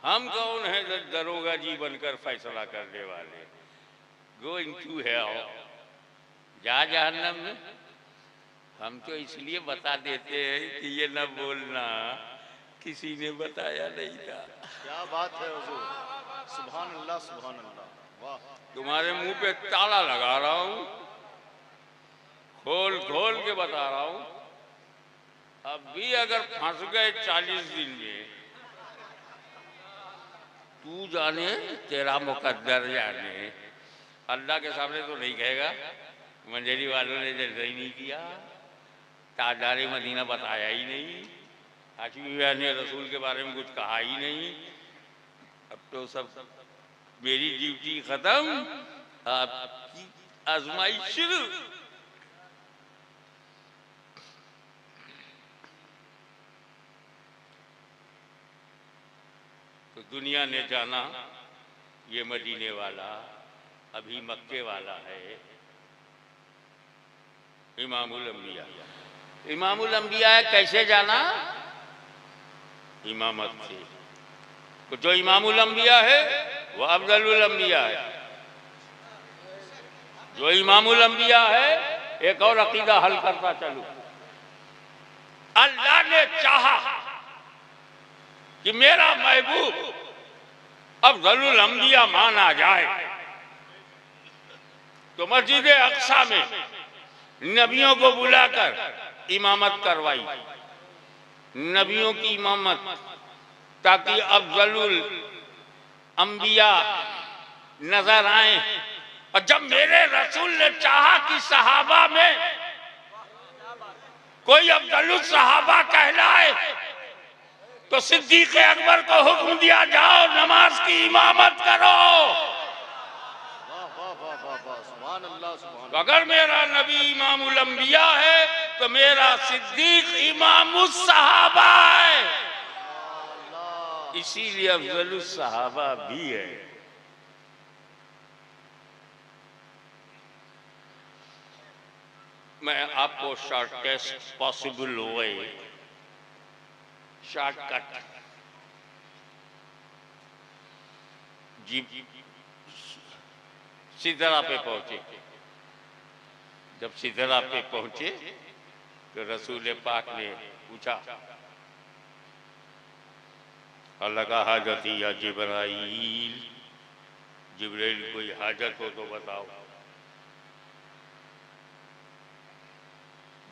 Speaker 1: हम कौन है दरोगा जी बनकर फैसला करने वाले? गोइंग टू हेल, जा जहन्नम में। हम तो इसलिए बता देते हैं कि ये न बोलना, किसी ने बताया नहीं था।
Speaker 2: क्या बात है हुजूर, सुभान अल्लाह सुभान अल्लाह, वाह।
Speaker 1: तुम्हारे मुंह पे ताला लगा रहा हूं, खोल खोल के बता रहा हूं। अब भी अगर फंस गए 40 दिन में, तू जाने तेरा मुकद्दर जाने। अल्लाह के सामने तो नहीं कहेगा, मंजरी वालों ने जल्दी ही नहीं किया, ताजदार मदीना बताया ही नहीं, हाशिमी भैया ने रसूल के बारे में कुछ कहा ही नहीं। अब तो सब मेरी ड्यूटी खत्म, आपकी आजमाइश शुरू। तो दुनिया ने जाना ये मदीने वाला अभी मक्के वाला है, इमामुल अंबिया। इमामुल अंबिया है, कैसे जाना? इमामत से। तो जो इमामुल अंबिया है वो अफजलुल अंबिया है। जो इमामुल अंबिया है, एक और अकीदा हल करता चलूं, अल्लाह ने चाहा कि मेरा महबूब अफजलुल अंबिया माना जाए, तो मस्जिद अक्सा में नबियों को बुलाकर इमामत करवाई, नबियों की इमामत, ताकि अफजलुल अंबिया नजर आए। और जब मेरे रसूल ने चाहा कि सहाबा में कोई अफजलुल सहाबा कहलाए, तो सिद्दीक अकबर को हुक्म दिया, जाओ नमाज की इमामत करो। अगर मेरा नबी इमामुल अंबिया है तो मेरा सिद्दीक इमामुस सहाबा है, इसीलिए अफजलुस सहाबा भी है। मैं आपको शॉर्टेस्ट पॉसिबल वे, शॉर्टकट, जी सिदरा पे पहुंचे। जब सिदरा पे पहुंचे तो रसूल पाक ने पूछा, अल्लाह का हाजत या जिब्राइल, जिब्राइल कोई हाजत हो तो बताओ।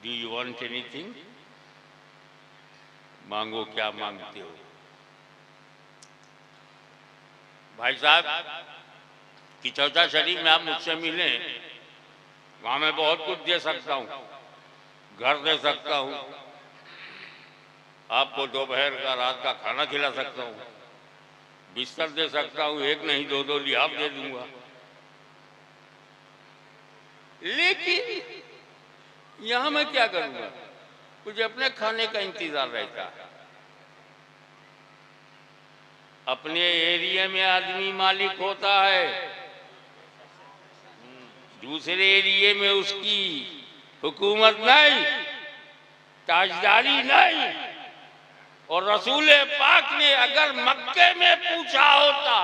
Speaker 1: Do you want anything? मांगो, क्या मांगते हो? भाई साहब कि चौथा शरीफ में आप मुझसे मिलें, वहां मैं बहुत कुछ दे सकता हूँ, घर दे सकता हूँ, आपको दोपहर का रात का खाना खिला सकता हूँ, बिस्तर दे सकता हूँ, एक नहीं दो लिहाफ दे दूंगा। लेकिन यहां मैं क्या करूंगा? मुझे अपने खाने का इंतजार रहता है। अपने एरिया में आदमी मालिक होता है, दूसरे एरिया में उसकी हुकूमत नहीं, ताजदारी नहीं। और रसूल पाक ने अगर मक्के में पूछा होता,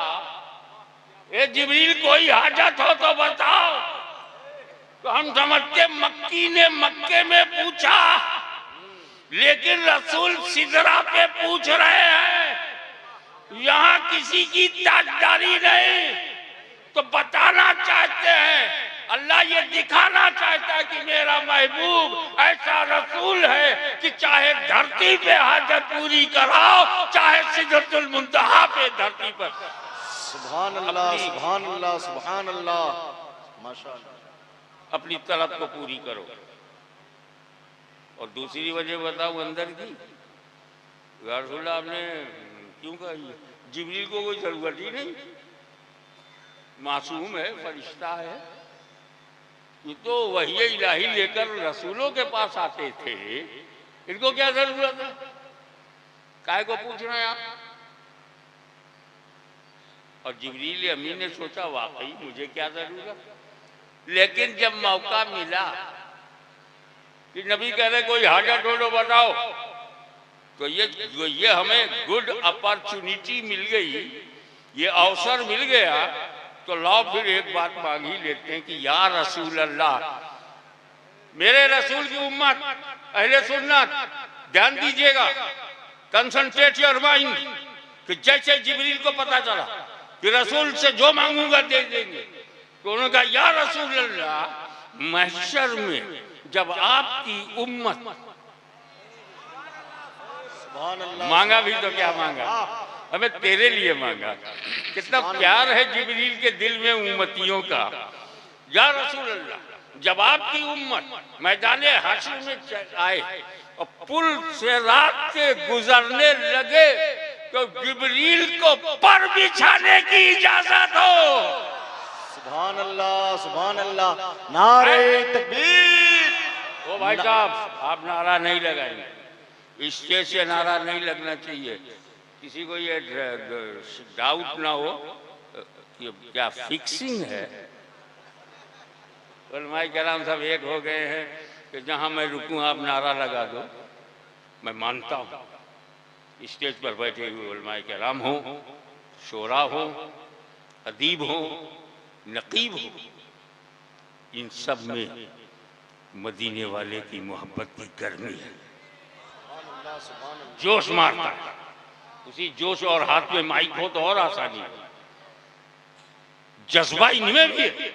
Speaker 1: ए जिब्रील कोई हाजत हो तो बताओ, तो हम समझते मक्की ने मक्के में पूछा, लेकिन रसूल सिदरा पे पूछ रहे हैं, यहाँ किसी की ताजदारी नहीं। तो बताना चाहते हैं, अल्लाह ये दिखाना चाहता है कि मेरा महबूब ऐसा रसूल है कि चाहे धरती पे हाजत पूरी कराओ, चाहे सिदरतुल मुंतहा पे धरती पर।
Speaker 2: सुभान अल्लाह सुभान अल्लाह सुभान अल्लाह, माशाअल्लाह।
Speaker 1: अपनी तलब को पूरी करो। और दूसरी वजह बताऊं अंदर की, रसूल आपने क्यों कही? जिब्रील को कोई जरूरत ही नहीं, मासूम है, फरिश्ता है। ये तो वही इलाही लेकर रसूलों के पास आते थे, इनको क्या जरूरत है? काहे को पूछ रहे हैं आप? और जिब्रील अमीन ने सोचा, वाकई मुझे क्या जरूरत। लेकिन जब मौका मिला कि नबी कह रहे कोई हाजत हो तो बताओ, तो ये हमें गुड अपॉर्चुनिटी मिल गई, ये अवसर मिल गया। तो लाओ फिर एक बात मांग ही लेते हैं कि या रसूल अल्लाह, मेरे रसूल की उम्मत अहले सुन्नत ध्यान दीजिएगा, कंसंट्रेट योर माइंड, कि जैसे जिब्रील को पता चला कि रसूल से जो मांगूंगा दे देंगे, तो उन्होंने कहा या रसूल अल्लाह, महशर में जब आपकी उम्मत, मांगा भी तो क्या मांगा, हमें तेरे लिए मांगा। कितना प्यार है जिब्रील के दिल में उम्मतियों का। या रसूल अल्लाह, जब आपकी उम्मत मैदान हश्र में आए और पुल से रात के गुजरने लगे तो जिब्रील को पर बिछाने की इजाजत हो।
Speaker 2: सुभान अल्लाह, सुभान अल्लाह, नारे तकबीर।
Speaker 1: ओ भाई साहब, आप नारा नहीं लगाएंगे, स्टेज से नारा नहीं लगना चाहिए। किसी को ये डाउट ना हो कि क्या फिक्सिंग है। उलमाए किराम सब एक हो गए हैं कि जहां मैं रुकूं आप नारा लगा दो। मैं मानता हूं स्टेज पर बैठे हुए उलमाए किराम हो, शोरा हो, अदीब हो, नकीब हो, इन सब में मदीने वाले की मोहब्बत की गर्मी है, जोश मारता है। उसी जोश और हाथ में माइक हो तो और आसानी है। जज्बा इनमें भी है,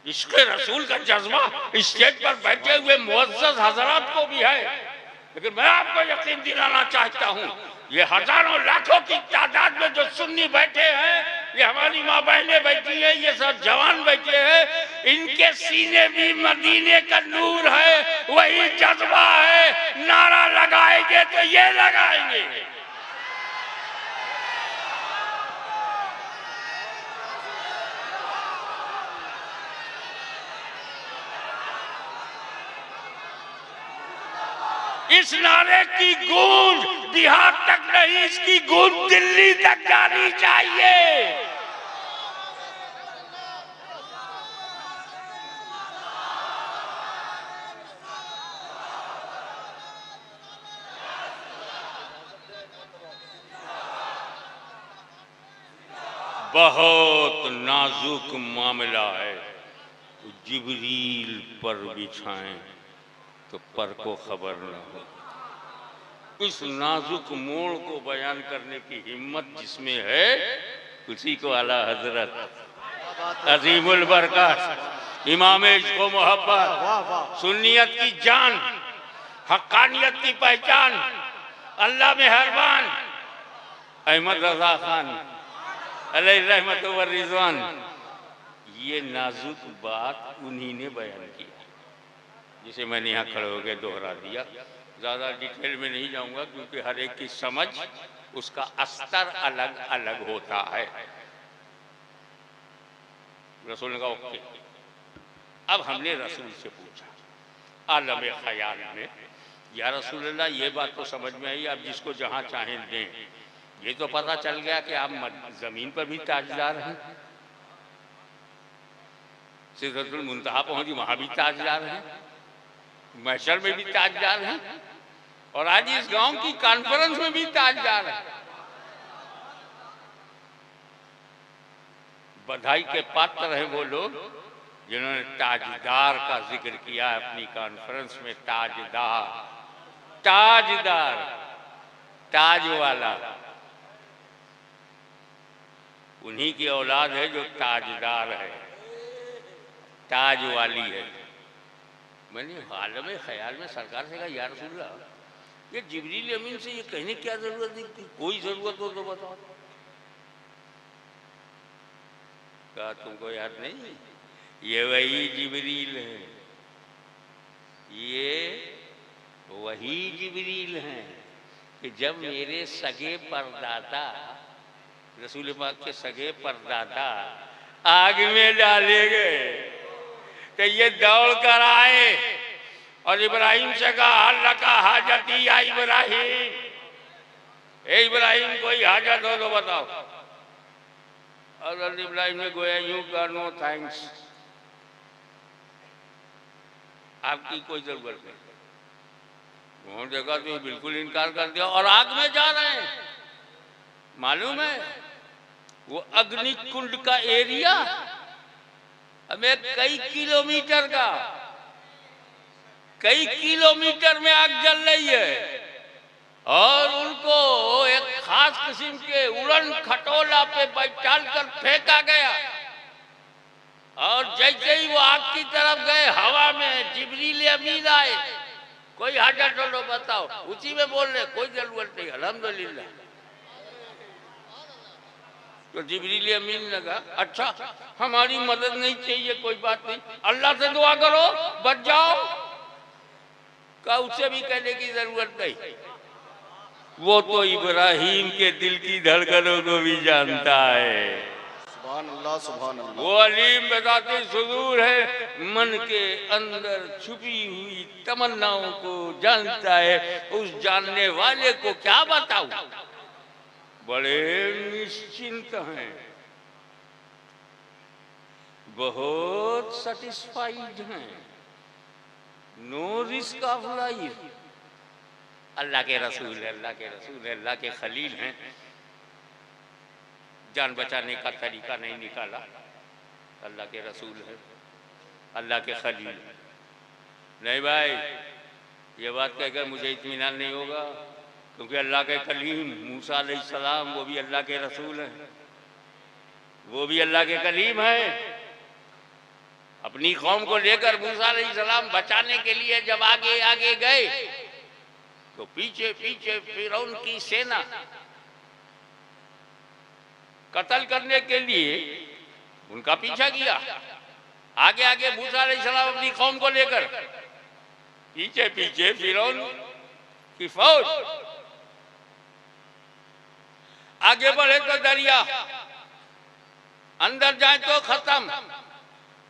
Speaker 1: इश्क़ रसूल का जज्बा स्टेज पर बैठे हुए मुअज़्ज़ज़ हज़रात को भी है। लेकिन मैं आपको यकीन दिलाना चाहता हूं, ये हजारों लाखों की तादाद में जो सुन्नी बैठे हैं, ये हमारी माँ बहनें बैठी हैं, ये सब जवान बैठे हैं, इनके सीने भी मदीने का नूर है, वही जज्बा है। नारा लगाएंगे तो ये लगाएंगे। इस नारे की गूंज बिहार तक नहीं, इसकी गूंज दिल्ली तक जानी चाहिए। बहुत नाजुक मामला है, तो जिब्रील पर बिछाएं तो पर को खबर न हो। इस नाजुक मोड़ को बयान करने की हिम्मत जिसमें है, उसी को आला हजरत अजीमुल बरकत इमाम इश्क़ व मोहब्बत, सुन्नियत की जान, हक्कानियत की पहचान, अल्लाह मेहरबान अहमद रजा खान अलैहि रहमत व रिज़वान, ये नाजुक बात उन्हीं ने बयान की जिसे मैंने यहाँ खड़े होकर दोहरा दिया। ज़्यादा डिटेल में नहीं जाऊँगा क्योंकि हर एक की समझ, उसका अस्तर अलग अलग होता है। रसूल ने कहा ओके। अब हमने रसूल से पूछा आलम ख्याल में, या रसूल अल्लाह, ये बात तो समझ में आई, आप जिसको जहाँ चाहें दें। ये तो पता चल गया कि आप ज़मीन पर भी ताजदार हैं, सिदरतुल मुंतहा पहुँची वहाँ भी ताजदार हैं, महशर में भी ताजदार हैं, और आज इस गांव की कॉन्फ्रेंस में भी ताजदार है। बधाई के पात्र हैं वो लोग जिन्होंने ताजदार का जिक्र किया अपनी कॉन्फ्रेंस में। ताजदार, ताजदार, ताज वाला, उन्हीं की औलाद है जो ताजदार है, ताज वाली है। मैंने आलम ख्याल में सरकार से कहा, या रसूलल्लाह, ये जिब्रील अमीन से ये कहने क्या जरूरत है, कोई जरूरत हो तो बताओ। कहा तुमको याद नहीं, ये वही जिब्रील है, ये वही जिब्रील हैं कि जब मेरे सगे परदादा, रसूल पाक के सगे परदादा आग में डाले गए तो ये दौड़ कर आए और इब्राहिम से कहा अल्लाह का हाजती या इब्राहिम, ए इब्राहिम कोई हाजत हो तो बताओ। और इब्राहिम ने गोया यूं कहा, नो थैंक्स, आपकी कोई जरूरत नहीं। उन्होंने देखा तो बिल्कुल इनकार कर दिया और आग में जा रहे हैं। मालूम है वो अग्नि कुंड का एरिया हमें कई किलोमीटर का, कई किलोमीटर में आग जल रही है और उनको एक खास किस्म के उड़न खटोला पे बैठाल कर फेंका गया और जैसे ही वो आग की तरफ गए हवा में जिब्रील अमीन आए। कोई हाजा टोलो बताओ, उसी में बोल रहे, कोई जरूरत नहीं, अल्हम्दुलिल्लाह। तो जिब्रील अमीन ने कहा अच्छा हमारी मदद नहीं चाहिए, कोई बात नहीं, अल्लाह से दुआ करो बच जाओ। का उससे भी कहने की जरूरत नहीं, वो तो इब्राहिम के दिल की धड़कनों को भी जानता है।
Speaker 2: सुभान अल्लाह, सुभान अल्लाह।
Speaker 1: वो अलीम बताते सुदूर है, मन के अंदर छुपी हुई तमन्नाओं को जानता है। उस जानने वाले को क्या बताऊं, बड़े निश्चिंत हैं, बहुत सेटिस्फाइड हैं, नो रिस्क ऑफ लाइफ। अल्लाह के रसूल है, अल्लाह के रसूल है, अल्लाह के खलील हैं। जान बचाने का तरीका नहीं निकाला, अल्लाह के रसूल है, अल्लाह के खलील। नहीं भाई, ये बात कहकर मुझे इत्मीनान नहीं होगा, क्योंकि अल्लाह के कलीम मूसा अलैहिस्सलाम वो भी अल्लाह के रसूल हैं, वो भी अल्लाह के कलीम हैं। अपनी कौम को लेकर मूसा अलैहिस्सलाम बचाने के लिए जब आगे आगे गए तो पीछे पीछे फिरौन की सेना कत्ल करने के लिए उनका पीछा किया। आगे आगे मूसा अलैहिस्सलाम अपनी कौम को लेकर, पीछे पीछे फिरौन की फौज। आगे बढ़े तो दरिया, अंदर जाए तो खत्म,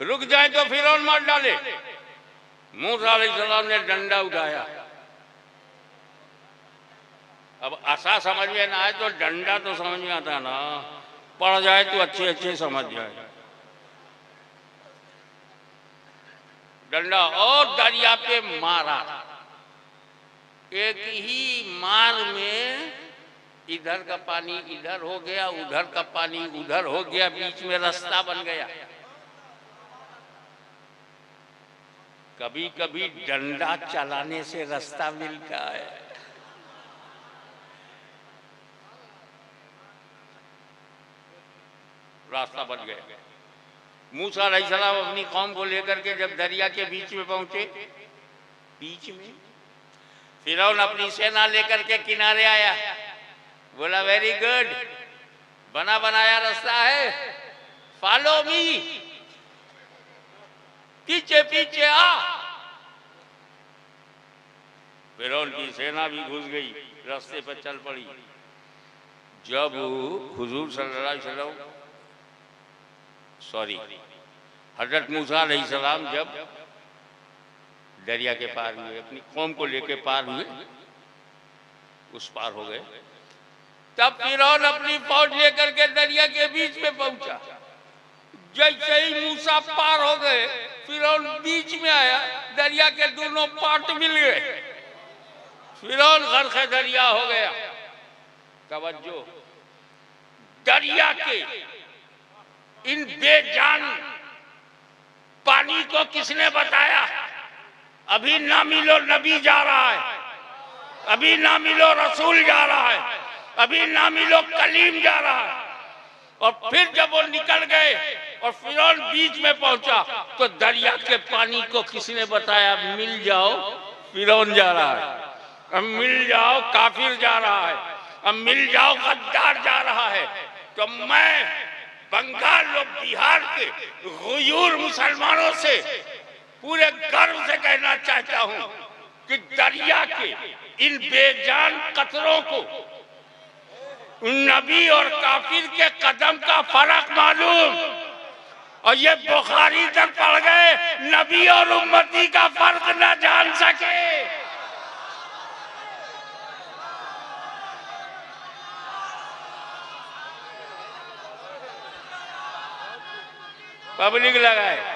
Speaker 1: रुक जाए तो फिरौन मार डाले। मूसा अलैहिस्सलाम ने डंडा उठाया। अब आशा समझ में ना आए तो डंडा तो समझ में आता ना, पड़ जाए तो अच्छे अच्छे समझ जाए। डंडा और दरिया पे मारा। एक ही मार में इधर का पानी इधर हो गया, उधर का पानी उधर हो गया, बीच में रास्ता बन गया। कभी कभी डंडा चलाने से रास्ता मिलता है। रास्ता बन गया। मूसा अलैहिस्सलाम अपनी कौम को लेकर के जब दरिया के बीच में पहुंचे, बीच में फिरौन अपनी सेना लेकर के किनारे आया, बोला वेरी गुड, बना बनाया रास्ता है, फॉलो मी, पीछे पीछे आ। फिरौन की सेना भी घुस गई, रास्ते पर चल पड़ी। जब हुजूर सल्लल्लाहु अलैहि वसल्लम हजरत मूसा अलैहिस्सलाम जब दरिया के पार हुए, अपनी कौम को लेके पार हुए, उस पार हो गए, तब फिरौन अपनी फौज लेकर के दरिया के बीच में पहुंचा। जैसे ही मूसा पार हो गए, फिरौन बीच में आया, दरिया के दोनों पार्ट मिल गए, फिरौन गर्क़ दरिया हो गया। तवज्जो, दरिया के इन बेजान पानी को किसने बताया? अभी ना मिलो नबी जा रहा है, अभी ना मिलो रसूल जा रहा है, अभी ना मिलो कलीम जा रहा है। और फिर जब वो निकल गए और फिरौन बीच में पहुंचा तो दरिया के पानी को किसने बताया? मिल जाओ फिरौन जा रहा है, अब मिल जाओ काफिर जा रहा है, अब मिल जाओ गद्दार जा रहा है। तो मैं बंगाल और बिहार के गुयूर मुसलमानों से पूरे गर्व से कहना चाहता हूं कि दरिया के इन बेजान कतरों को नबी और काफिर के कदम का फर्क मालूम, और ये बुखारी तक पढ़ गए, नबी और उम्मती का फर्क न जान सके। पब्लिक लगाए।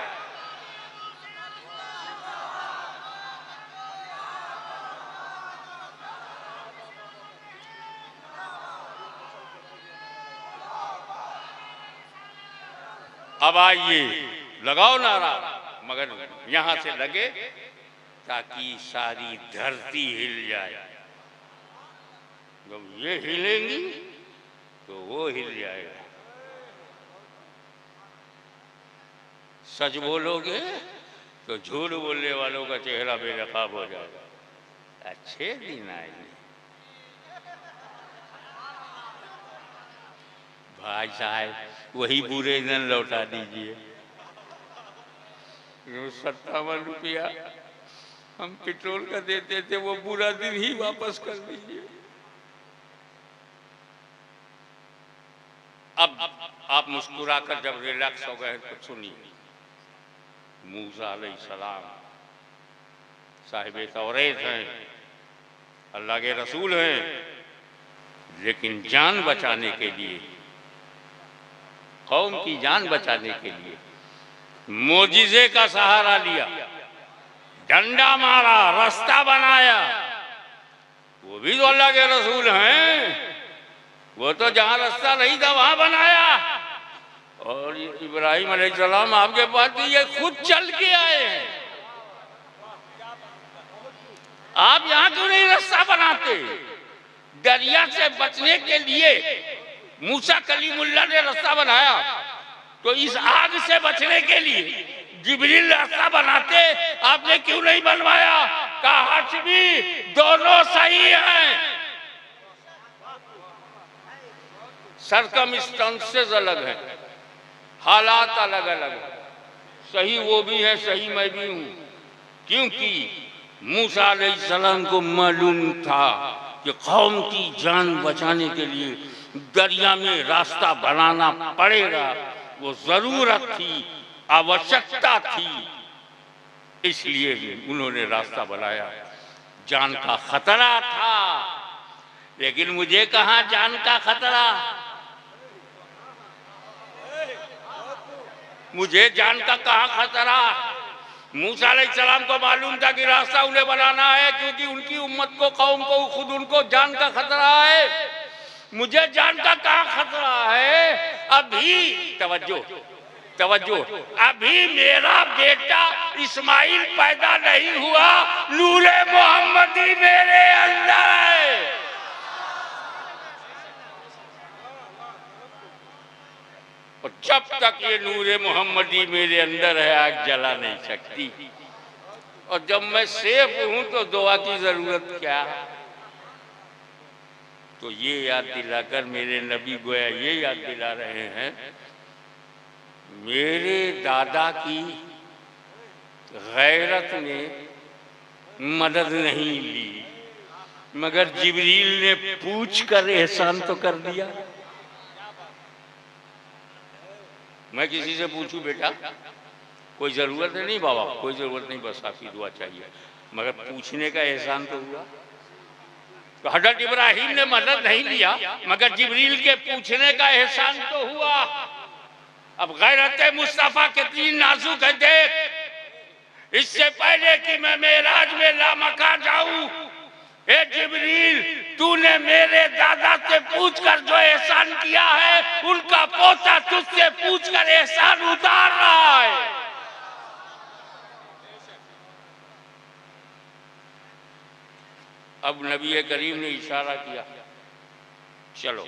Speaker 1: अब आइए लगाओ नारा, मगर यहां से लगे ताकि सारी धरती हिल जाए। जब ये हिलेंगी तो वो हिल जाएगा। सच बोलोगे तो झूठ बोलने वालों का चेहरा बेनकाब हो जाएगा। अच्छे दिन आएंगे भाई साहब, वही बुरे दिन लौटा दीजिए। 57 रुपया हम पेट्रोल का देते थे, वो बुरा दिन ही वापस कर दीजिए। अब आप मुस्कुराकर जब रिलैक्स हो गए तो सुनिए, मूसा अलैहिस्सलाम साहिबे तौरेत हैं, अल्लाह के रसूल हैं, लेकिन जान बचाने के लिए, कौम की जान बचाने के लिए मोजिज़े का सहारा लिया, डंडा मारा, रास्ता बनाया। वो भी तो अल्लाह के रसूल हैं, वो तो जहां रास्ता नहीं था वहां बनाया। और इब्राहिम अलैहिस्सलाम आपके पास तो ये खुद चल के आए हैं। आप यहां क्यों नहीं रास्ता बनाते? दरिया से बचने के लिए मूसा कलीमुल्लाह ने रास्ता बनाया, तो इस आग से बचने के लिए जिब्रील रास्ता बनाते, आपने क्यों नहीं बनवाया? काश भी दोनों सही हैं, सरकमस्टेंसेस अलग है, हालात अलग अलग है। सही वो भी है, सही मैं भी हूं, क्योंकि मूसा अलैहिस्सलाम को मालूम था कि कौम की जान बचाने के लिए दरिया में रास्ता बनाना पड़ेगा। वो जरूरत थी, आवश्यकता थी, इसलिए उन्होंने रास्ता बनाया। जान का खतरा था, लेकिन मुझे कहां जान का खतरा? मुझे जान का कहां खतरा? मूसा अलैहिस्सलाम को मालूम था कि रास्ता उन्हें बनाना है, क्योंकि उनकी उम्मत को, कौम को, खुद उनको जान का खतरा है। मुझे जान का कहां खतरा है? अभी तवज्जो तवज्जो, अभी मेरा बेटा इस्माइल पैदा नहीं हुआ, नूरे मोहम्मदी मेरे अंदर है। और जब तक ये नूरे मोहम्मदी मेरे अंदर है, आग जला नहीं सकती। और जब मैं सेफ हूं तो दुआ की जरूरत क्या? तो ये याद दिलाकर मेरे नबी गोया ये याद दिला रहे हैं, मेरे दादा की गैरत ने मदद नहीं ली, मगर जिब्रील ने पूछ कर एहसान तो कर दिया। मैं किसी से पूछूं बेटा, कोई जरूरत है? नहीं बाबा, कोई जरूरत नहीं, बस आपकी दुआ चाहिए, मगर पूछने का एहसान तो हुआ। तो हजरत इब्राहिम ने मदद नहीं लिया, मगर जिब्रील के पूछने का एहसान तो हुआ। अब गैरत मुस्तफा कितनी नाजुक है देख। इससे पहले कि मैं मेराज में लामका जाऊं, ए जिब्रील, तूने मेरे दादा से पूछकर जो एहसान किया है, उनका पोता तुझसे पूछकर एहसान उतार रहा है। अब नबी करीम ने इशारा किया, चलो।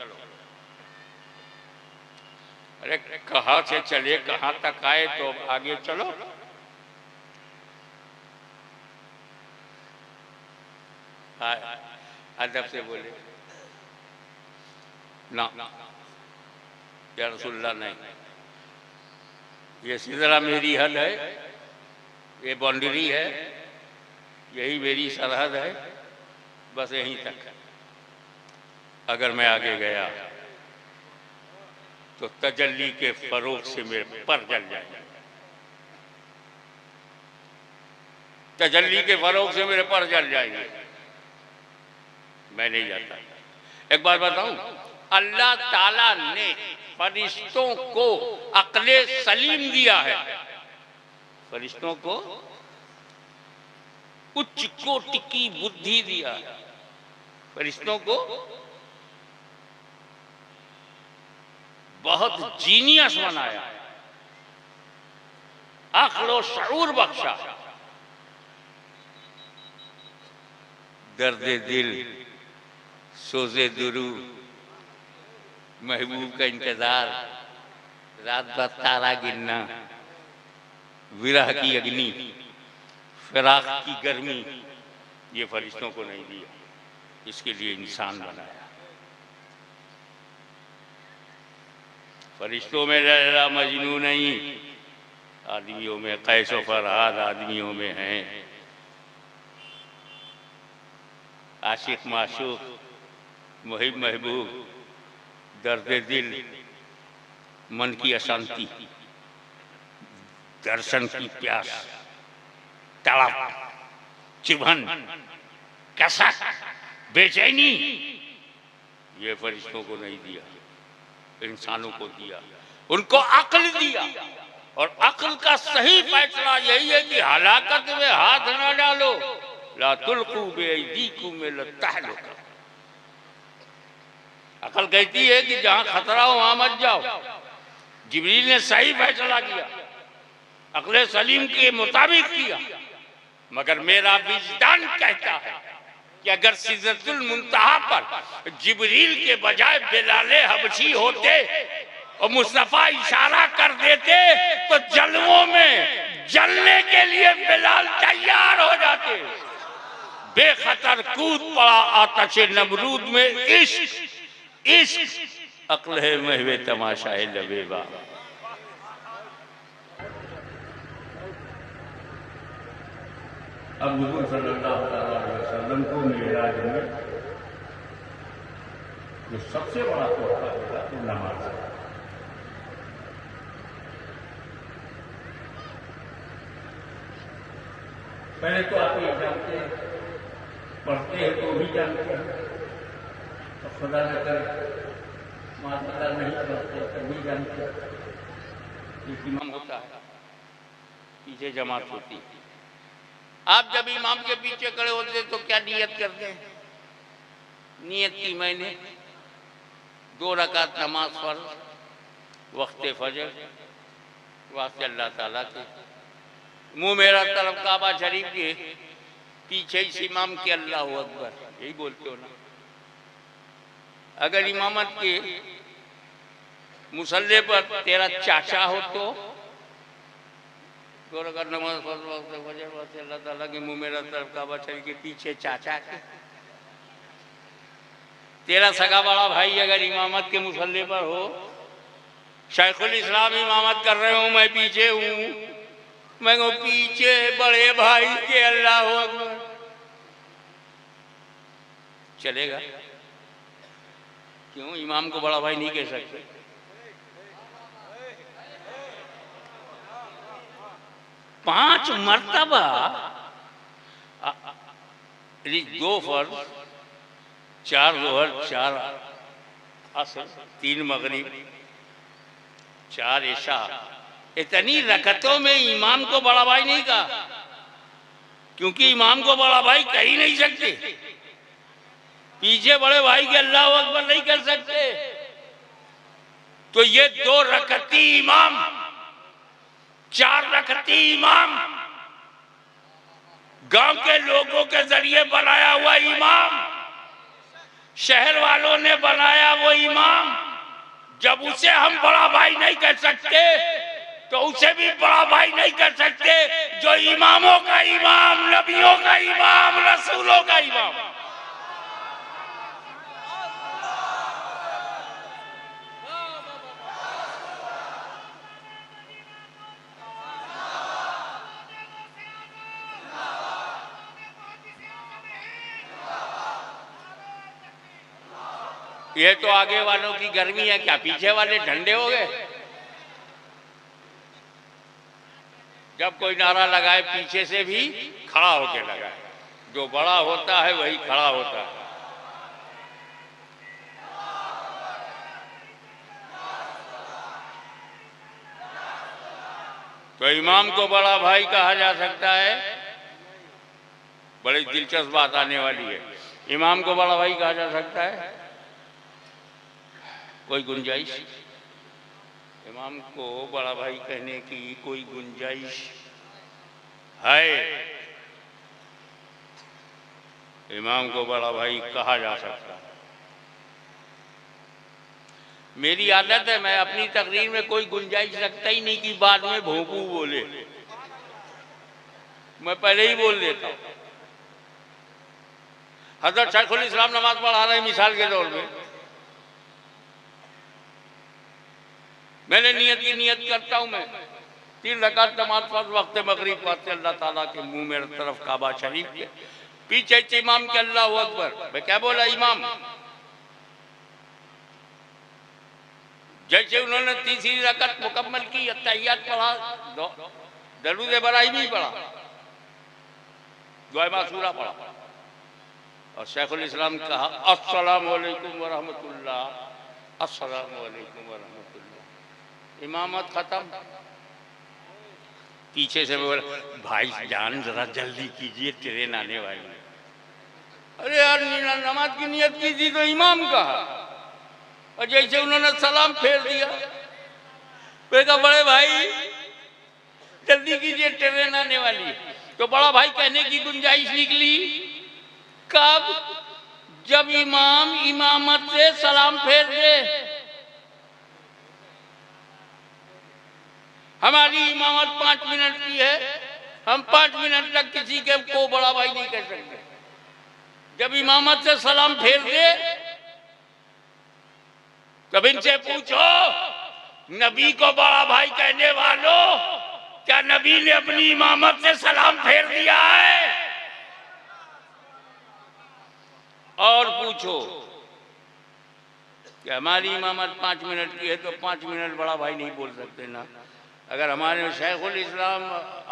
Speaker 1: अरे कहां से चले, कहां तक आए, तो आगे चलो। अदब से बोले ना, या रसूलुल्लाह नहीं, ये सिदरा मेरी हद है, ये बाउंड्री है, यही मेरी सरहद है, बस यहीं तक। अगर मैं आगे गया तो तजल्ली के फरोग से मेरे पर जल जाएंगे, तजल्ली के फरोग से मेरे पर जल जाएंगे, मैं नहीं जाता। एक बात बताऊं, अल्लाह ताला ने फरिश्तों को अक्ले सलीम दिया है, फरिश्तों को उच्च कोटि की बुद्धि दिया है, फरिश्तों को बहुत जीनियस बनाया, अक्ल और शऊर बख्शा। दर्द दिल, सोज़े दुरू, महबूब का इंतजार, रात भर तारा गिनना, विरह की अग्नि, फिराक की गर्मी, ये फरिश्तों को नहीं दिया, इसके लिए इंसान बनाया। फरिश्तों में लैला मजनू नहीं, आदमियों में कैस व फरहाद आदमियों में हैं। आशिक माशूक, मुहिब महबूब, दर्द दिल, मन की अशांति, दर्शन की प्यास, तड़प, चुभन, कसक, बेचैनी, ये फरिश्तों को नहीं दिया, इंसानों को दिया। उनको अक्ल दिया, और अक्ल का सही फैसला यही है कि हलाकत में हाथ न डालो। ला तुल्कू बिअयदीकुम इला तहलुका। अक्ल कहती है कि जहां खतरा हो वहां मत जाओ। जिब्रील ने सही फैसला किया, अक्ल सलीम के मुताबिक किया, मगर मेरा विजदान कहता है कि अगर सिदरतुल मुंतहा पर जिब्रील के बजाय बिलाले हबशी होते और मुस्तफा इशारा कर देते तो जलवों में जलने के लिए बिलाल तैयार हो जाते। बेखतर कूद पड़ा आतश नमरूद में इश्क इश्क, अक्ल है महवे तमाशा है लबेबा। अब हुजूर सल्लल्लाहु अलैहि वसल्लम को मेराज में जो सबसे बड़ा तोहफा देगा वो नमाज है। पहले तो आप ये जानते हैं, पढ़ते हैं तो भी जानते हैं, और खुदा न करे माता नहीं पढ़ते तभी जानते हैं। एक इमाम होता है, पीछे जमात होती है। आप जब इमाम के पीछे खड़े होते तो क्या नियत करते हैं? नियत की मैंने 2 रकात नमाज फर्ज वक्ते फजर वास्ते अल्लाह ताला के, मुंह मेरा तरफ काबा शरीफ के, पीछे इस इमाम के अल्लाहु अकबर, यही बोलते हो ना। अगर इमामत के मुसल्ले पर तेरा चाचा हो तो 2 रकात नमाज फर्ज वक्ते फजर वास्ते अल्लाह ताला के, मुंह मेरा तरफ काबा शरीफ के, पीछे चाचा के। तेरा सगा बड़ा भाई अगर इमामत के मुसल्ले पर हो, शेखुल इस्लाम इमामत कर रहे हो, मैं पीछे हूँ, मैं पीछे बड़े भाई के अल्लाह अकबर, चलेगा? क्यों इमाम को बड़ा भाई नहीं कह सकते? पांच मर्तबा 2 फर्ज, 4 जोहर, 4 असर, 3 मगरिब, 4 इशा, इतनी रकतों में इमाम को बड़ा भाई नहीं कहा, क्योंकि इमाम को बड़ा भाई कह ही नहीं सकते। पीछे बड़े भाई के अल्लाह अकबर नहीं कर सकते। तो ये 2 रकती इमाम, 4 रकती इमाम, गांव के लोगों के जरिए बनाया हुआ इमाम, शहर वालों ने बनाया वो इमाम, जब उसे हम बड़ा भाई नहीं कर सकते तो उसे भी बड़ा भाई नहीं कर सकते जो इमामों का इमाम, नबियों का इमाम, रसूलों का इमाम। ये तो आगे वालों की गर्मी है, क्या पीछे वाले ठंडे हो गए? जब कोई नारा लगाए पीछे से भी खड़ा होके लगाए, जो बड़ा होता है वही खड़ा होता है। तो इमाम को बड़ा भाई कहा जा सकता है। बड़ी दिलचस्प बात आने वाली है। इमाम को बड़ा भाई कहा जा सकता है? कोई गुंजाइश? इमाम को बड़ा भाई कहने की कोई गुंजाइश है? इमाम को बड़ा भाई कहा जा सकता है। मेरी आदत है, मैं अपनी तकरीर में कोई गुंजाइश रखता ही नहीं कि बाद में भोंपू बोले, मैं पहले ही बोल देता हूं। हजरत शेखुल इस्लाम नमाज पढ़ा रहे मिसाल के तौर पे, मैंने नियत करता हूं, मैं 3 रकात नमाज पढ़ वक्त मगरिब पढ़ते अल्लाह ताला के मुंह मेरे तरफ काबा शरीफ के पीछे इमाम के अल्लाह अकबर। मैं क्या बोला इमाम, जैसे उन्होंने तीसरी रकात मुकम्मल की, अत्तहियात पढ़ा, दरूद इब्राहिमी पढ़ा, दुआ मासूरा पढ़ा और शेखुल इस्लाम कहा अस्सलाम वालेकुम व रहमतुल्लाह, अस्सलाम वालेकुम व रहमतुल्लाह। इमामत खत्म। पीछे से बोला भाई जान जरा जल्दी कीजिए ट्रेन आने वाली है। अरे यार नमाज की नियत की थी तो इमाम कहा, और जैसे उन्होंने सलाम फेर दिया, मैं कहा बड़े भाई जल्दी कीजिए ट्रेन आने वाली है। तो बड़ा भाई कहने की गुंजाइश निकली कब, जब इमाम इमामत से सलाम फेर दे। हमारी इमामत 5 मिनट की है, हम 5 मिनट तक किसी के को बड़ा भाई नहीं कह सकते। जब इमामत से सलाम फेर दे तब इनसे पूछो नबी को बड़ा भाई कहने वालों, क्या नबी ने अपनी इमामत से सलाम फेर दिया है? और पूछो कि हमारी इमामत 5 मिनट की है तो 5 मिनट बड़ा भाई नहीं बोल सकते ना। अगर हमारे शेखुल इस्लाम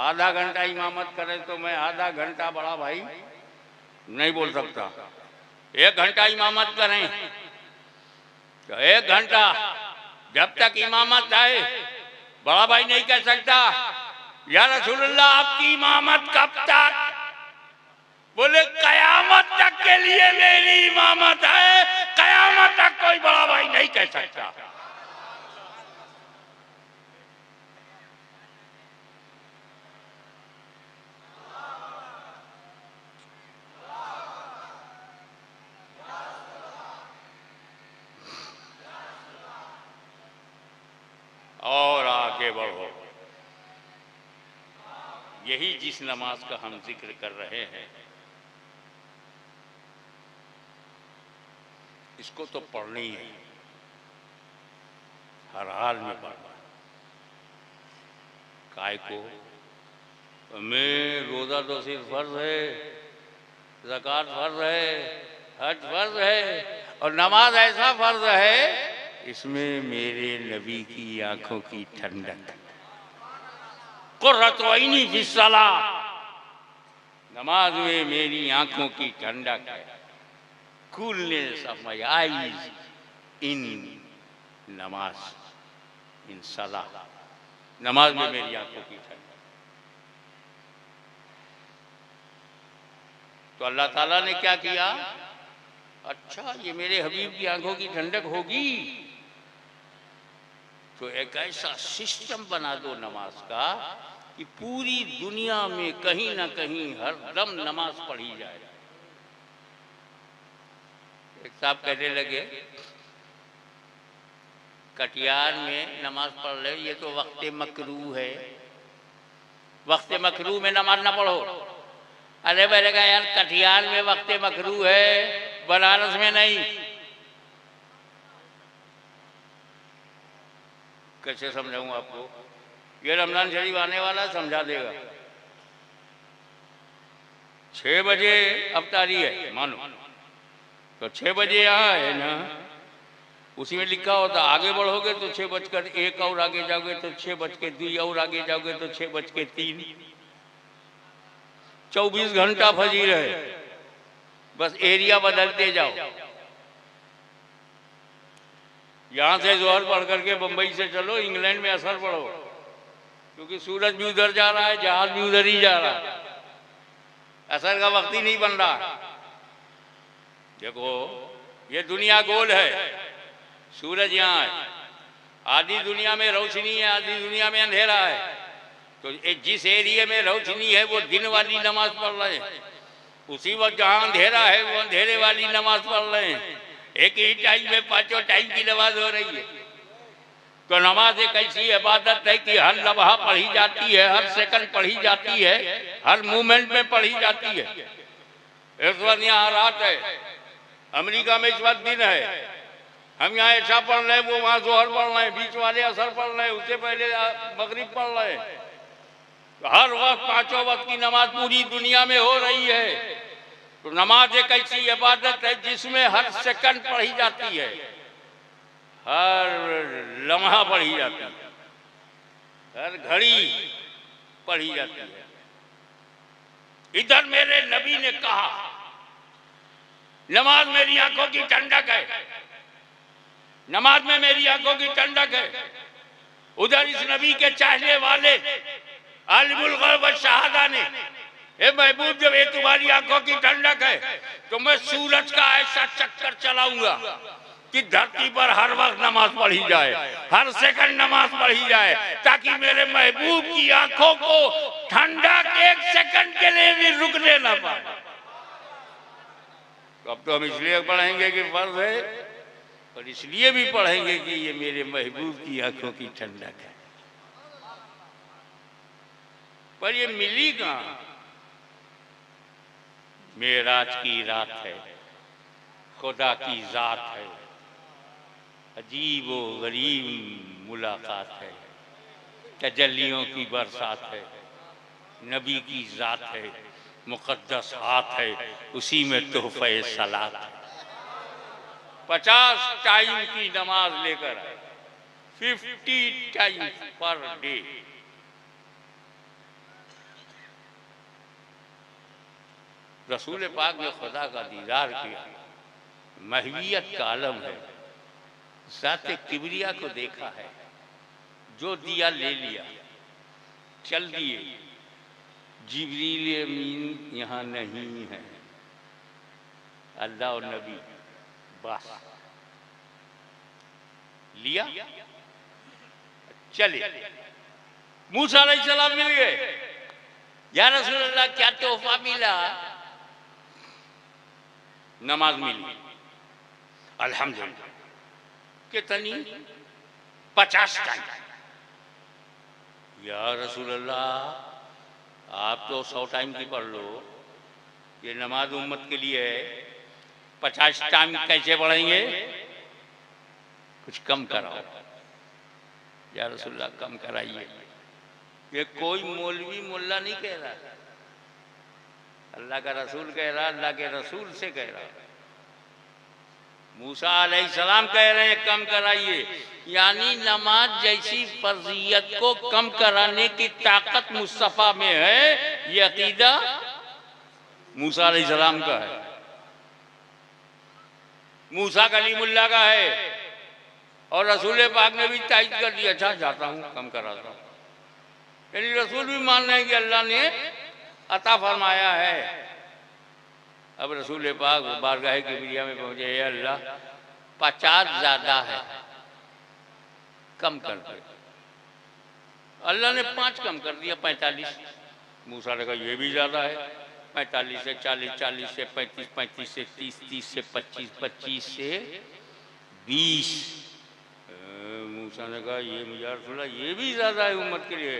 Speaker 1: आधा घंटा इमामत करे तो मैं आधा घंटा बड़ा भाई नहीं बोल सकता। 1 घंटा इमामत करें तो 1 घंटा, जब तक इमामत आए बड़ा भाई नहीं कह सकता या रसूलुल्लाह आपकी इमामत कब तक? बोले कयामत तक के लिए मेरी इमामत है, कयामत तक कोई बड़ा भाई नहीं कह सकता। और आगे बढ़ो। यही जिस नमाज का हम जिक्र कर रहे हैं, इसको तो पढ़नी है, हर हाल में पढ़ना। काय को मैं रोजा तो सिर्फ फर्ज है, ज़कात फर्ज है, हज फर्ज है, और नमाज ऐसा फर्ज है इसमें मेरे नबी की आंखों की ठंडक, कुर्रतु ऐनी फिस्सलाह, नमाज में मेरी आंखों की ठंडक है। कूलनेस ऑफ माई आईज इन नमाज, इन सलाह, नमाज में मेरी आंखों की ठंडक। तो अल्लाह ताला ने क्या किया, अच्छा ये मेरे हबीब की आंखों की ठंडक होगी तो एक ऐसा सिस्टम बना दो नमाज का कि पूरी दुनिया में कहीं ना कहीं हर दम नमाज पढ़ी जाए। एक साहब कहने लगे कटियार में नमाज पढ़ ले, ये तो वक्त मकरू है, वक्त मकरू में नमाज ना पढ़ो। अरे मैंने कहा यार कटियार में वक्त मकरू है, बनारस में नहीं। कैसे समझाऊं आपको, ये रमजान शरीफ आने वाला समझा देगा। 6 बजे अफ्तारी है मानो, तो 6 बजे यहाँ है ना, उसी में लिखा होता आगे बढ़ोगे तो 6:01 और आगे जाओगे तो 6:02 और आगे जाओगे तो 6:03। 24 घंटा फजीर है, बस एरिया बदलते जाओ। यहाँ से जोहर पढ़ करके बंबई से चलो इंग्लैंड में असर पढ़ो, क्योंकि सूरज भी उधर जा रहा है, जहाज भी उधर ही जा रहा है, असर का वक्त ही नहीं बन रहा। देखो ये दुनिया गोल है, सूरज यहाँ है, आधी दुनिया में रोशनी है, आधी दुनिया में अंधेरा है। तो जिस एरिया में रोशनी है वो दिन वाली नमाज पढ़ रहे हैं, उसी वक्त जहां अंधेरा है वो अंधेरे वाली नमाज पढ़ रहे हैं। एक ही टाइम में पांचों टाइम की नमाज हो रही है। तो नमाज एक ऐसी इबादत है कि हर लम्हा पढ़ी जाती है, हर सेकंड पढ़ी जाती है, हर मूवमेंट में पढ़ी जाती है। इस वक्त यहाँ रात है, अमेरिका में इस वक्त दिन है, हम यहाँ ऐसा पढ़ रहे हैं, वो वहाँ जोहर पढ़ रहे हैं, बीच वाले असर पढ़ रहे हैं, उससे पहले मगरिब पढ़ रहे हैं। तो हर वक्त पांचों वक्त की नमाज पूरी दुनिया में हो रही है। तो नमाज एक ऐसी इबादत है जिसमें हर सेकंड पढ़ी जाती है, हर लम्हा पढ़ी जाती है, हर घड़ी पढ़ी जाती है। इधर मेरे नबी ने कहा नमाज मेरी आंखों की ठंडक है, नमाज में मेरी आंखों की ठंडक है। उधर इस नबी के चाहने वाले आलिमुल गैब व शहादा ने, ए महबूब जब ये तुम्हारी आंखों की ठंडक है तो मैं सूरज का ऐसा चक्कर चलाऊंगा कि धरती पर हर वक्त नमाज पढ़ी जाए, हर सेकंड नमाज पढ़ी जाए, ताकि मेरे महबूब की आंखों को ठंडक एक सेकंड के लिए भी रुकने ना पाए। तो अब तो हम इसलिए पढ़ेंगे कि फर्ज है, और इसलिए भी पढ़ेंगे कि ये मेरे महबूब की आंखों की ठंडक है। पर ये मिली कहां? मेराज की रात है, खुदा की जात है, अजीब व गरीब मुलाकात है, तजल्लियों की बरसात है, नबी की जात है, मुकद्दस हाथ है, उसी में तोहफे सलात है। 50 टाइम की नमाज लेकर आए, 50 टाइम पर डे। रसूल पाक ने खुदा का दीदार किया, महवियत का आलम है, ज़ाते किबरिया को देखा है, जो दिया ले लिया, चल दिए। जिब्रील अमीन यहाँ नहीं है, अल्लाह और नबी बस लिया, चले। मूसा अलैहिस्सलाम मिल गए, या रसूल अल्लाह क्या तोहफा मिला? नमाज मिली, अल्हम्दुलिल्लाह। कितनी? 50 टाइम। या रसूल अल्लाह आप तो 100 टाइम की पढ़ लो, ये नमाज उम्मत के लिए है, 50 टाइम कैसे पढ़ेंगे? कुछ कम कराओ। या रसूल अल्लाह कम कराइए। ये कोई मौलवी मुल्ला नहीं कह रहा, अल्लाह का रसूल कह रहा, अल्लाह के रसूल से कह रहा। मूसा अलैहिस्सलाम कह रहे हैं कम कराइए, यानी नमाज जैसी फर्जियत को कम कराने की ताकत मुस्तफा में है। ये अकीदा मूसा अलैहिस्सलाम का है, मूसा कलीमुल्लाह का है, और रसूल पाक ने भी तायद कर दिया, अच्छा जाता हूँ कम कराता हूँ। यानी रसूल भी मान रहे हैं कि अल्लाह ने अता फरमाया है। अब रसूल पाक बारगाह किबरिया में पहुंचे, हे अल्लाह 50 ज्यादा है, कम कर दे। अल्लाह ने 5 कम कर दिया, 45। मूसा ने कहा ये भी ज्यादा है, 45 से 40, 40 से 35, 35 से 30, 30 से 25, 25 से 20। मूसा ने कहा ये या रसूल अल्लाह ये भी ज्यादा है उम्मत के लिए,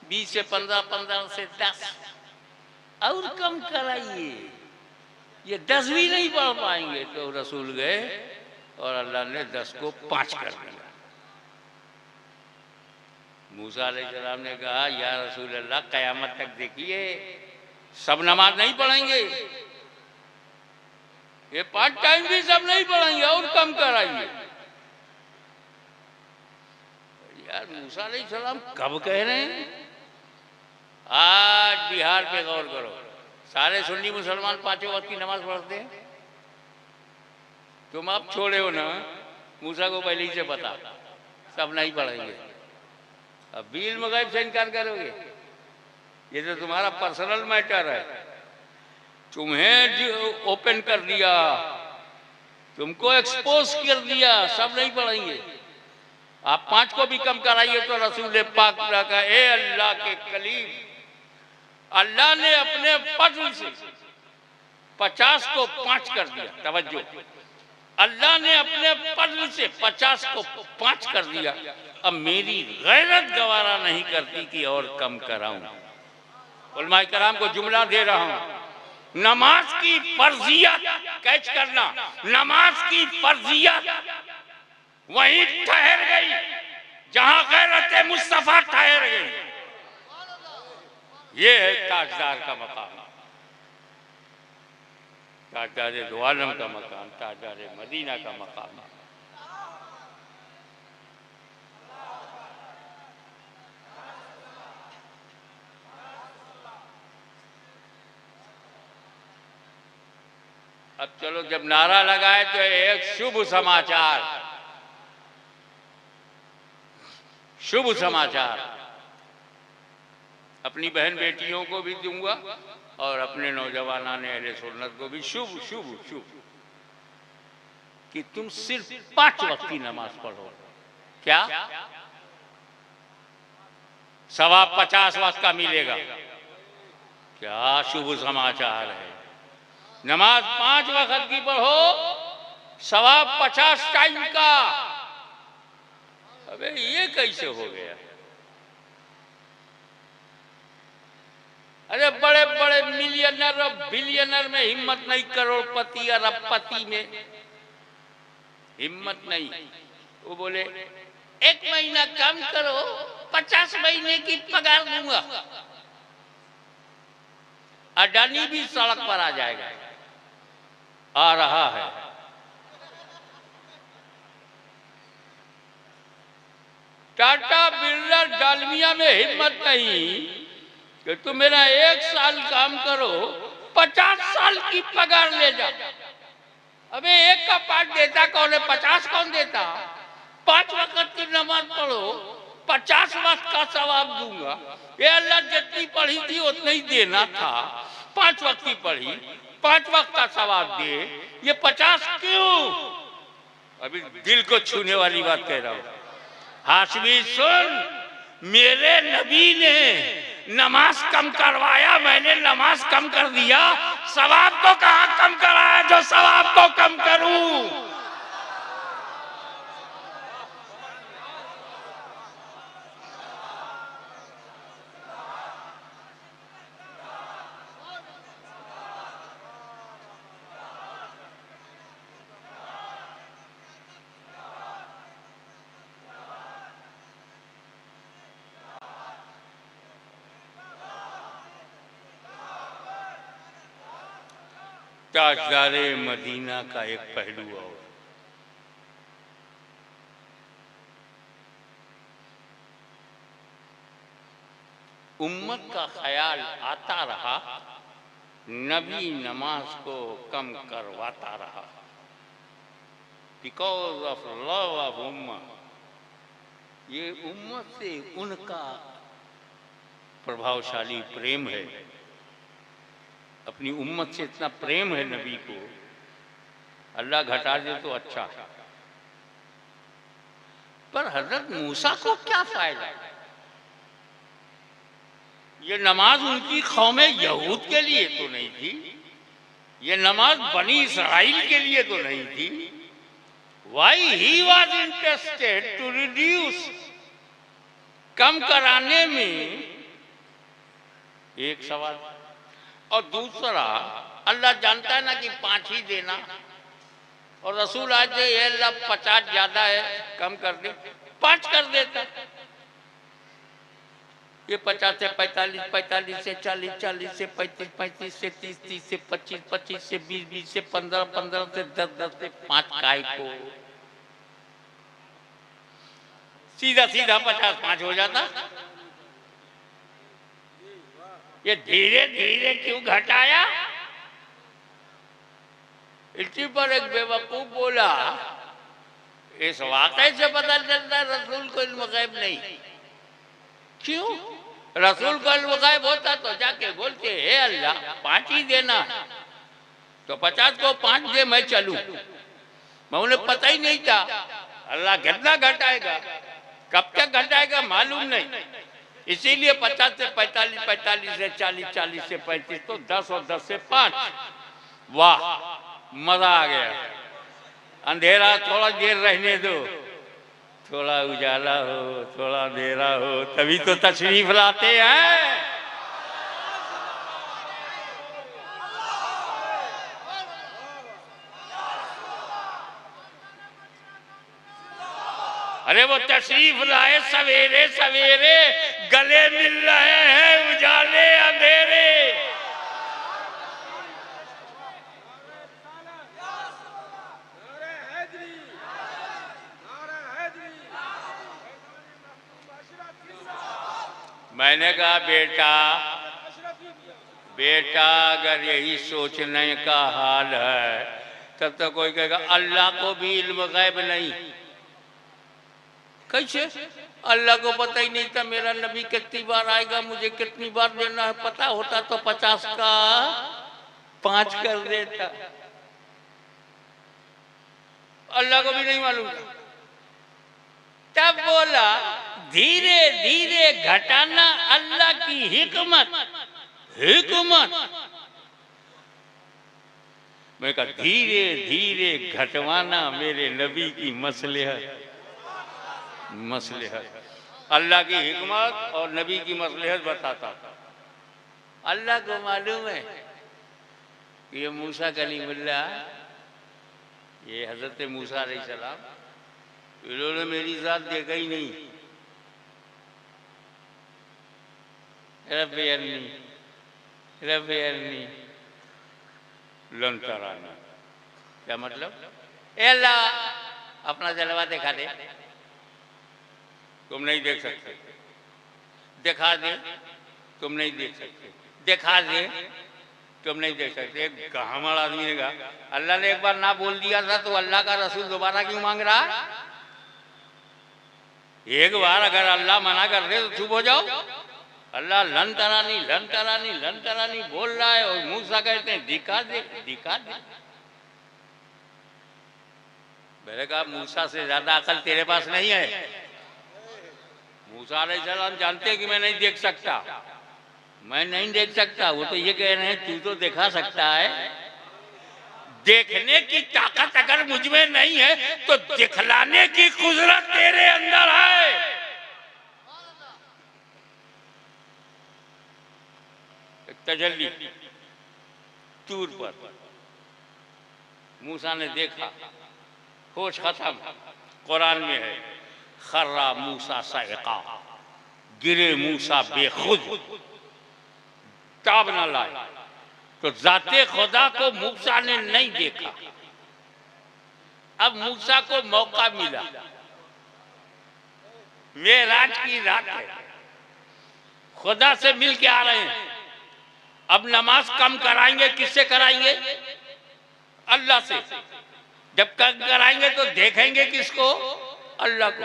Speaker 1: 20 से 15, 15 से 10 और कम कराइए, ये 10 भी नहीं पढ़ पाएंगे। तो रसूल गए और अल्लाह ने 10 को 5 कर दिया। मूसा अलैहिस्सलाम ने कहा या रसूल अल्लाह कयामत तक देखिए सब नमाज नहीं पढ़ेंगे, ये 5 टाइम भी सब नहीं पढ़ेंगे, और कम कराइए। यार मूसा अलैहिस्सलाम कब कह रहे हैं? आज बिहार पे गौर करो, सारे सुन्नी मुसलमान 5 वक्त की नमाज पढ़ते हैं। तुम अब छोड़े हो ना, मूसा को पहले ही से पता सब नहीं पढ़ेंगे। अब भी इल्म गैब से इनकार करोगे? ये तो तुम्हारा पर्सनल मैटर है, तुम्हें जो ओपन कर दिया, तुमको एक्सपोज कर दिया, सब नहीं पढ़ेंगे। आप 5 को भी कम कराइए तो रसूल पाक का ए अल्लाह के कलीम, अल्लाह ने अपने फजल से 50 को 5 कर दिया। तवज्जो, अल्लाह ने अपने फजल से 50 को 5 कर दिया। अब मेरी गैरत गवारा नहीं करती कि और कम कराऊं। उलमाए कराम को जुमला दे रहा हूं, नमाज की फर्जियत कैच करना, नमाज की फर्जियत वहीं ठहर गई जहां गैरत मुस्तफा ठहर गई। ये है ताजदार का मकाम, ताजदार दो आलम का मकाम, ताजदार मदीना का मकाम। अब चलो, जब नारा लगाए तो एक शुभ समाचार, शुभ समाचार अपनी बहन बेटियों को भी दूंगा और अपने नौजवान अहले सुन्नत को भी शुभ शुभ शुभ कि तुम सिर्फ 5 वक्त की नमाज पढ़ो। क्या सवाब 50 वक्त का मिलेगा? क्या शुभ समाचार है। नमाज 5 वक्त की पढ़ो, सवाब 50 टाइम का। अबे ये कैसे हो गया? अरे बड़े बड़े मिलियनर और बिलियनर में हिम्मत नहीं, करोड़पति अरबपति में हिम्मत नहीं। वो बोले 1 महीना काम करो, 50 महीने की पगार दूंगा। अडानी भी सड़क पर आ जाएगा, आ रहा है। टाटा बिरला डालमिया में हिम्मत नहीं कि तुम मेरा 1 साल काम करो, 50 साल की पगार ले जा। अबे 1 का 5 देता कौन है? 50 कौन देता? 5 वक्त की नमाज पढ़ो, 50 वक्त का सवाब दूंगा। ये अल्लाह जितनी पढ़ी थी उतना ही देना था। 5 वक्त की पढ़ी, 5 वक्त का सवाब दे, ये 50 क्यों? अभी दिल को छूने वाली बात कह रहा हूं। हाशमी सुन, मेरे नबी ने नमाज कम करवाया, मैंने नमाज कम कर दिया। सवाब को कहां कम कराया जो सवाब को कम करूं? ताजदारे मदीना का एक पहलू और, उम्मत का ख्याल आता रहा, नबी नमाज को कम करवाता रहा। बिकॉज ऑफ लव ऑफ उम्मा, ये उम्मत से उनका प्रभावशाली प्रेम है। अपनी उम्मत से इतना प्रेम है नबी को, अल्लाह घटा दे तो अच्छा। पर हजरत मूसा को क्या फायदा? ये नमाज उनकी कौमे यहूद के लिए तो नहीं थी, ये नमाज बनी इसराइल के लिए तो नहीं थी। Why he was interested to reduce, कम कराने में? एक सवाल। और दूसरा, अल्लाह जानता है ना कि 5 ही देना, और रसूल आज ये अल्लाह 50 ज्यादा है, कम कर दे, 5 कर देता। ये 50 से 45, 45 से 40, 40 से 35, 35 से 30, 30 से 25, 25 से 20, 20 से 15, 15 से 10, 10 से 5 काय को? सीधा सीधा 50 5 हो जाता। ये धीरे धीरे क्यों घटाया? इसी पर एक बेवकूफ बोला, इस वाकई से पता चलता है रसूल को इल्म गैब नहीं। क्यों? रसूल को इल्म गैब होता तो जाके बोलते, हे अल्लाह 5 ही देना, तो 50 को 5 दे, मैं चलूं। मैं उन्हें पता ही नहीं था अल्लाह कितना घटाएगा, कब तक घटाएगा मालूम नहीं। इसीलिए 50 से 45, 45 से 40, 40 से 35, तो 10 और 10 से 5। वाह, मजा आ गया। अंधेरा थोड़ा देर रहने दो, थोड़ा उजाला हो, थोड़ा अंधेरा हो, तभी तो तशरीफ लाते हैं। अरे वो तशरीफ लाए सवेरे सवेरे, गले मिल रहे हैं उजाले अंधेरे। मैंने कहा बेटा अगर यही सोचने का हाल है तब तो कोई कहेगा अल्लाह को भी इल्म गैब नहीं। कैसे? अल्लाह को पता ही नहीं था मेरा नबी कितनी बार आएगा, मुझे कितनी बार देना है। पता होता तो 50 का 5 कर देता। अल्लाह को भी नहीं मालूम। तब बोला धीरे धीरे घटाना अल्लाह की हिकमत। मैं कहा धीरे धीरे घटवाना मेरे नबी की मसलहत। अल्लाह की हिकमत और नबी की मसलहत बताता था। अल्लाह को मालूम है कि ये मूसा कलीमुल्लाह, ये हजरत मूसा अलैहिस्सलाम, इन्होंने मेरी जात देखा ही नहीं। रब्बी अरनी लन तरानी, क्या मतलब? ए अल्लाह अपना जलवा दिखा दे, तुम नहीं देख सकते। दिखा दे, तुम नहीं देख सकते। दिखा दे, तुम नहीं देख सकते। एक गहमड़ आदमी ने कहा अल्लाह ने एक बार ना बोल दिया था तो अल्लाह का रसूल दोबारा क्यों मांग रहा? एक बार अगर अल्लाह मना कर दे तो चुप हो जाओ। अल्लाह लन तरानी बोल रहा है और मूसा कहते हैं दिखा दे। मैंने कहा मूसा से ज्यादा अकल तेरे पास नहीं है। मूसा अलैहिस्सलाम जानते हैं कि मैं नहीं देख सकता। वो तो ये कह रहे हैं तू तो दिखा सकता है। देखने की ताकत अगर मुझ में नहीं है तो दिखलाने की कुदरत तेरे अंदर है। तजल्ली तूर पर मूसा ने देखा, होश खत्म। कुरान में है खर्रा मूसा साइका, गिरे मूसा बेखुद, ताब न लाए। तो जाते खुदा को मूसा ने नहीं देखा। अब मूसा को मौका मिला, मेराज की रात है, खुदा से मिल के आ रहे हैं। अब नमाज कम कराएंगे, किससे कराएंगे? अल्लाह से। जब कम कराएंगे तो देखेंगे किसको? अल्लाह को।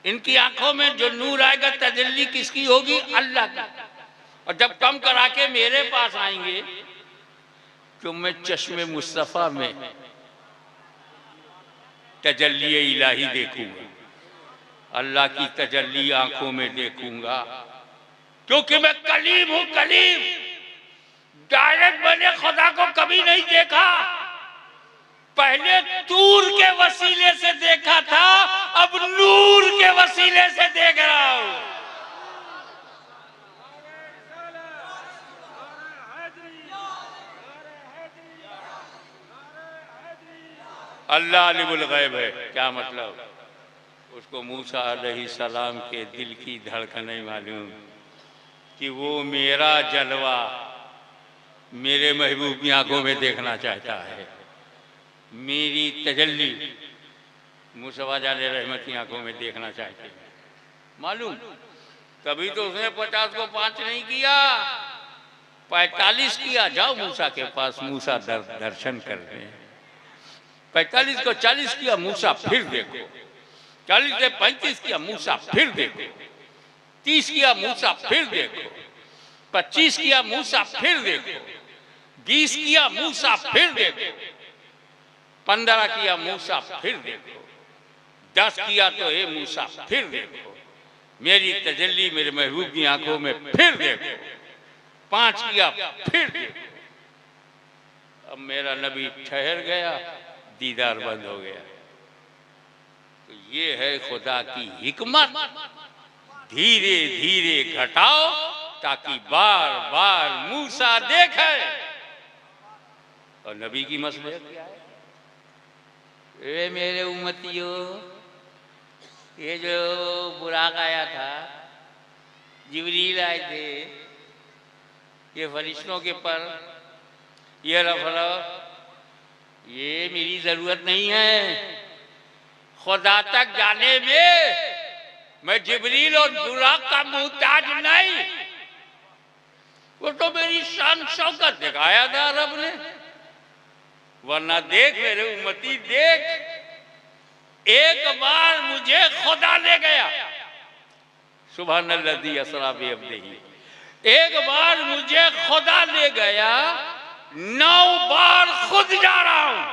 Speaker 1: इनकी आंखों में जो नूर आएगा तजल्ली किसकी होगी? अल्लाह की। और जब कम करा के मेरे पास आएंगे तो मैं चश्मे मुस्तफा में तजल्ली इलाही देखूंगा, अल्लाह की तजल्ली आंखों में देखूंगा, क्योंकि मैं कलीम हूं। कलीम डायरेक्ट मैंने खुदा को कभी नहीं देखा, पहले तूर के वसीले से देखा था, अब नूर के वसीले से देख रहा हूं। अल्लाह अलीमुल गैब है। क्या मतलब? उसको मूसा अलैहिस्सलाम के दिल की धड़कनें मालूम कि वो मेरा जलवा मेरे महबूब की आंखों में देखना चाहता है। मेरी तजल्ली मूसा जाने रहमत की आंखों में देखना चाहते हैं। मालूम? तभी तो उसने 50 को 5 नहीं किया, 45 किया। जाओ मूसा के पास, मूसा दर्शन कर रहे हैं। 45 को 40 किया, मूसा फिर देखो। 40 से 35 किया, मूसा फिर देखो। 30 किया, मूसा फिर देखो। 25 किया, मूसा फिर देखो। 20 किया, मूसा फिर देखो। 15 किया, मूसा फिर देखो। 10 किया तो हे मूसा फिर देखो, मेरी तजल्ली मेरे महबूब की आंखों में फिर देखो। 5 किया, फिर देखो। अब मेरा नबी ठहर गया, दीदार बंद हो गया। तो ये है खुदा की हिकमत, धीरे धीरे घटाओ ताकि बार बार मूसा देखे। और नबी की मसलियत क्या है? ए मेरे उम्मतियों, ये जो बुराक आया था, जिब्रील आए थे, ये फरिश्तों के पर ये रफरा, ये मेरी जरूरत नहीं है। खुदा तक जाने में मैं जिब्रील और बुराक का मुहताज नहीं। वो तो मेरी शान शौकत दिखाया था रब ने। वरना देख मेरे उम्मती, देख, एक बार मुझे खुदा ले गया, सुभानल्लाज़ी असरा बिअब्दिही, एक बार मुझे खुदा ले गया, 9 बार खुद जा रहा हूं।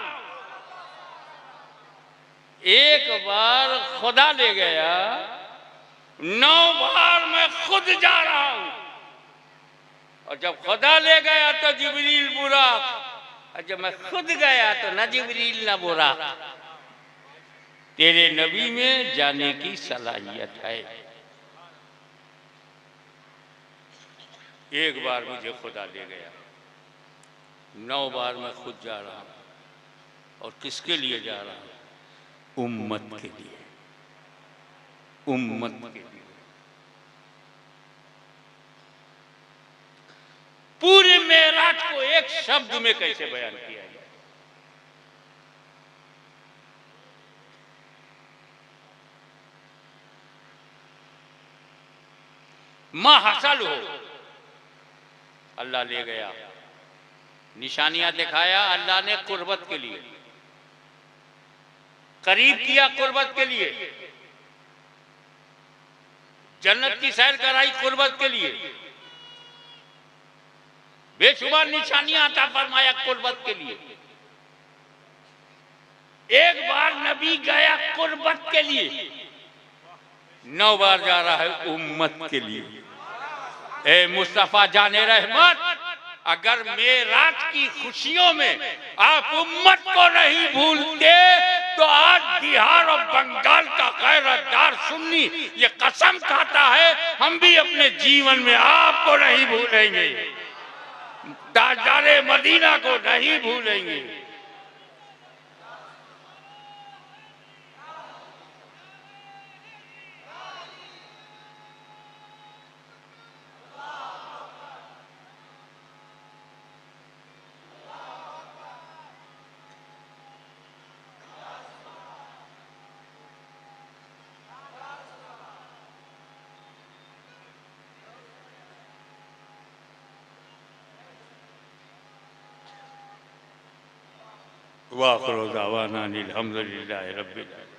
Speaker 1: एक बार खुदा ले गया, 9 बार मैं खुद जा रहा हूं। और जब खुदा ले गया तो जिब्रील बुराक, और जब मैं खुद गया तो न जिब्रील न बुराक। तेरे नबी में जाने की सलाहियत है। एक बार मुझे खुदा ले गया, 9 बार मैं खुद जा रहा हूं। और किसके लिए जा रहा हूं? उम्मत के लिए, उम्मत के लिए। पूरे मेराज को एक शब्द में कैसे बयान किया जाए? मां हासिल हो, अल्लाह ले गया, निशानियां दिखाया अल्लाह ने कुर्बत के लिए, करीब किया कुर्बत के लिए, जन्नत की सैर कराई कुर्बत के लिए, बेशुमार निशानियां अता फरमाया कुर्बत के लिए। एक बार नबी गया कुर्बत के लिए, 9 बार जा रहा है उम्मत के लिए। ए मुस्तफा जाने रहमत, अगर मेराज की खुशियों में आप उम्मत को नहीं भूलते तो आज बिहार और बंगाल का गैरतदार सुन्नी ये कसम खाता है, हम भी अपने जीवन में आपको नहीं भूलेंगे, ताजदारे मदीना को नहीं भूलेंगे। वाखिरु दावाना अनिल हम्दुलिल्लाहि रब्बिल आलमीन।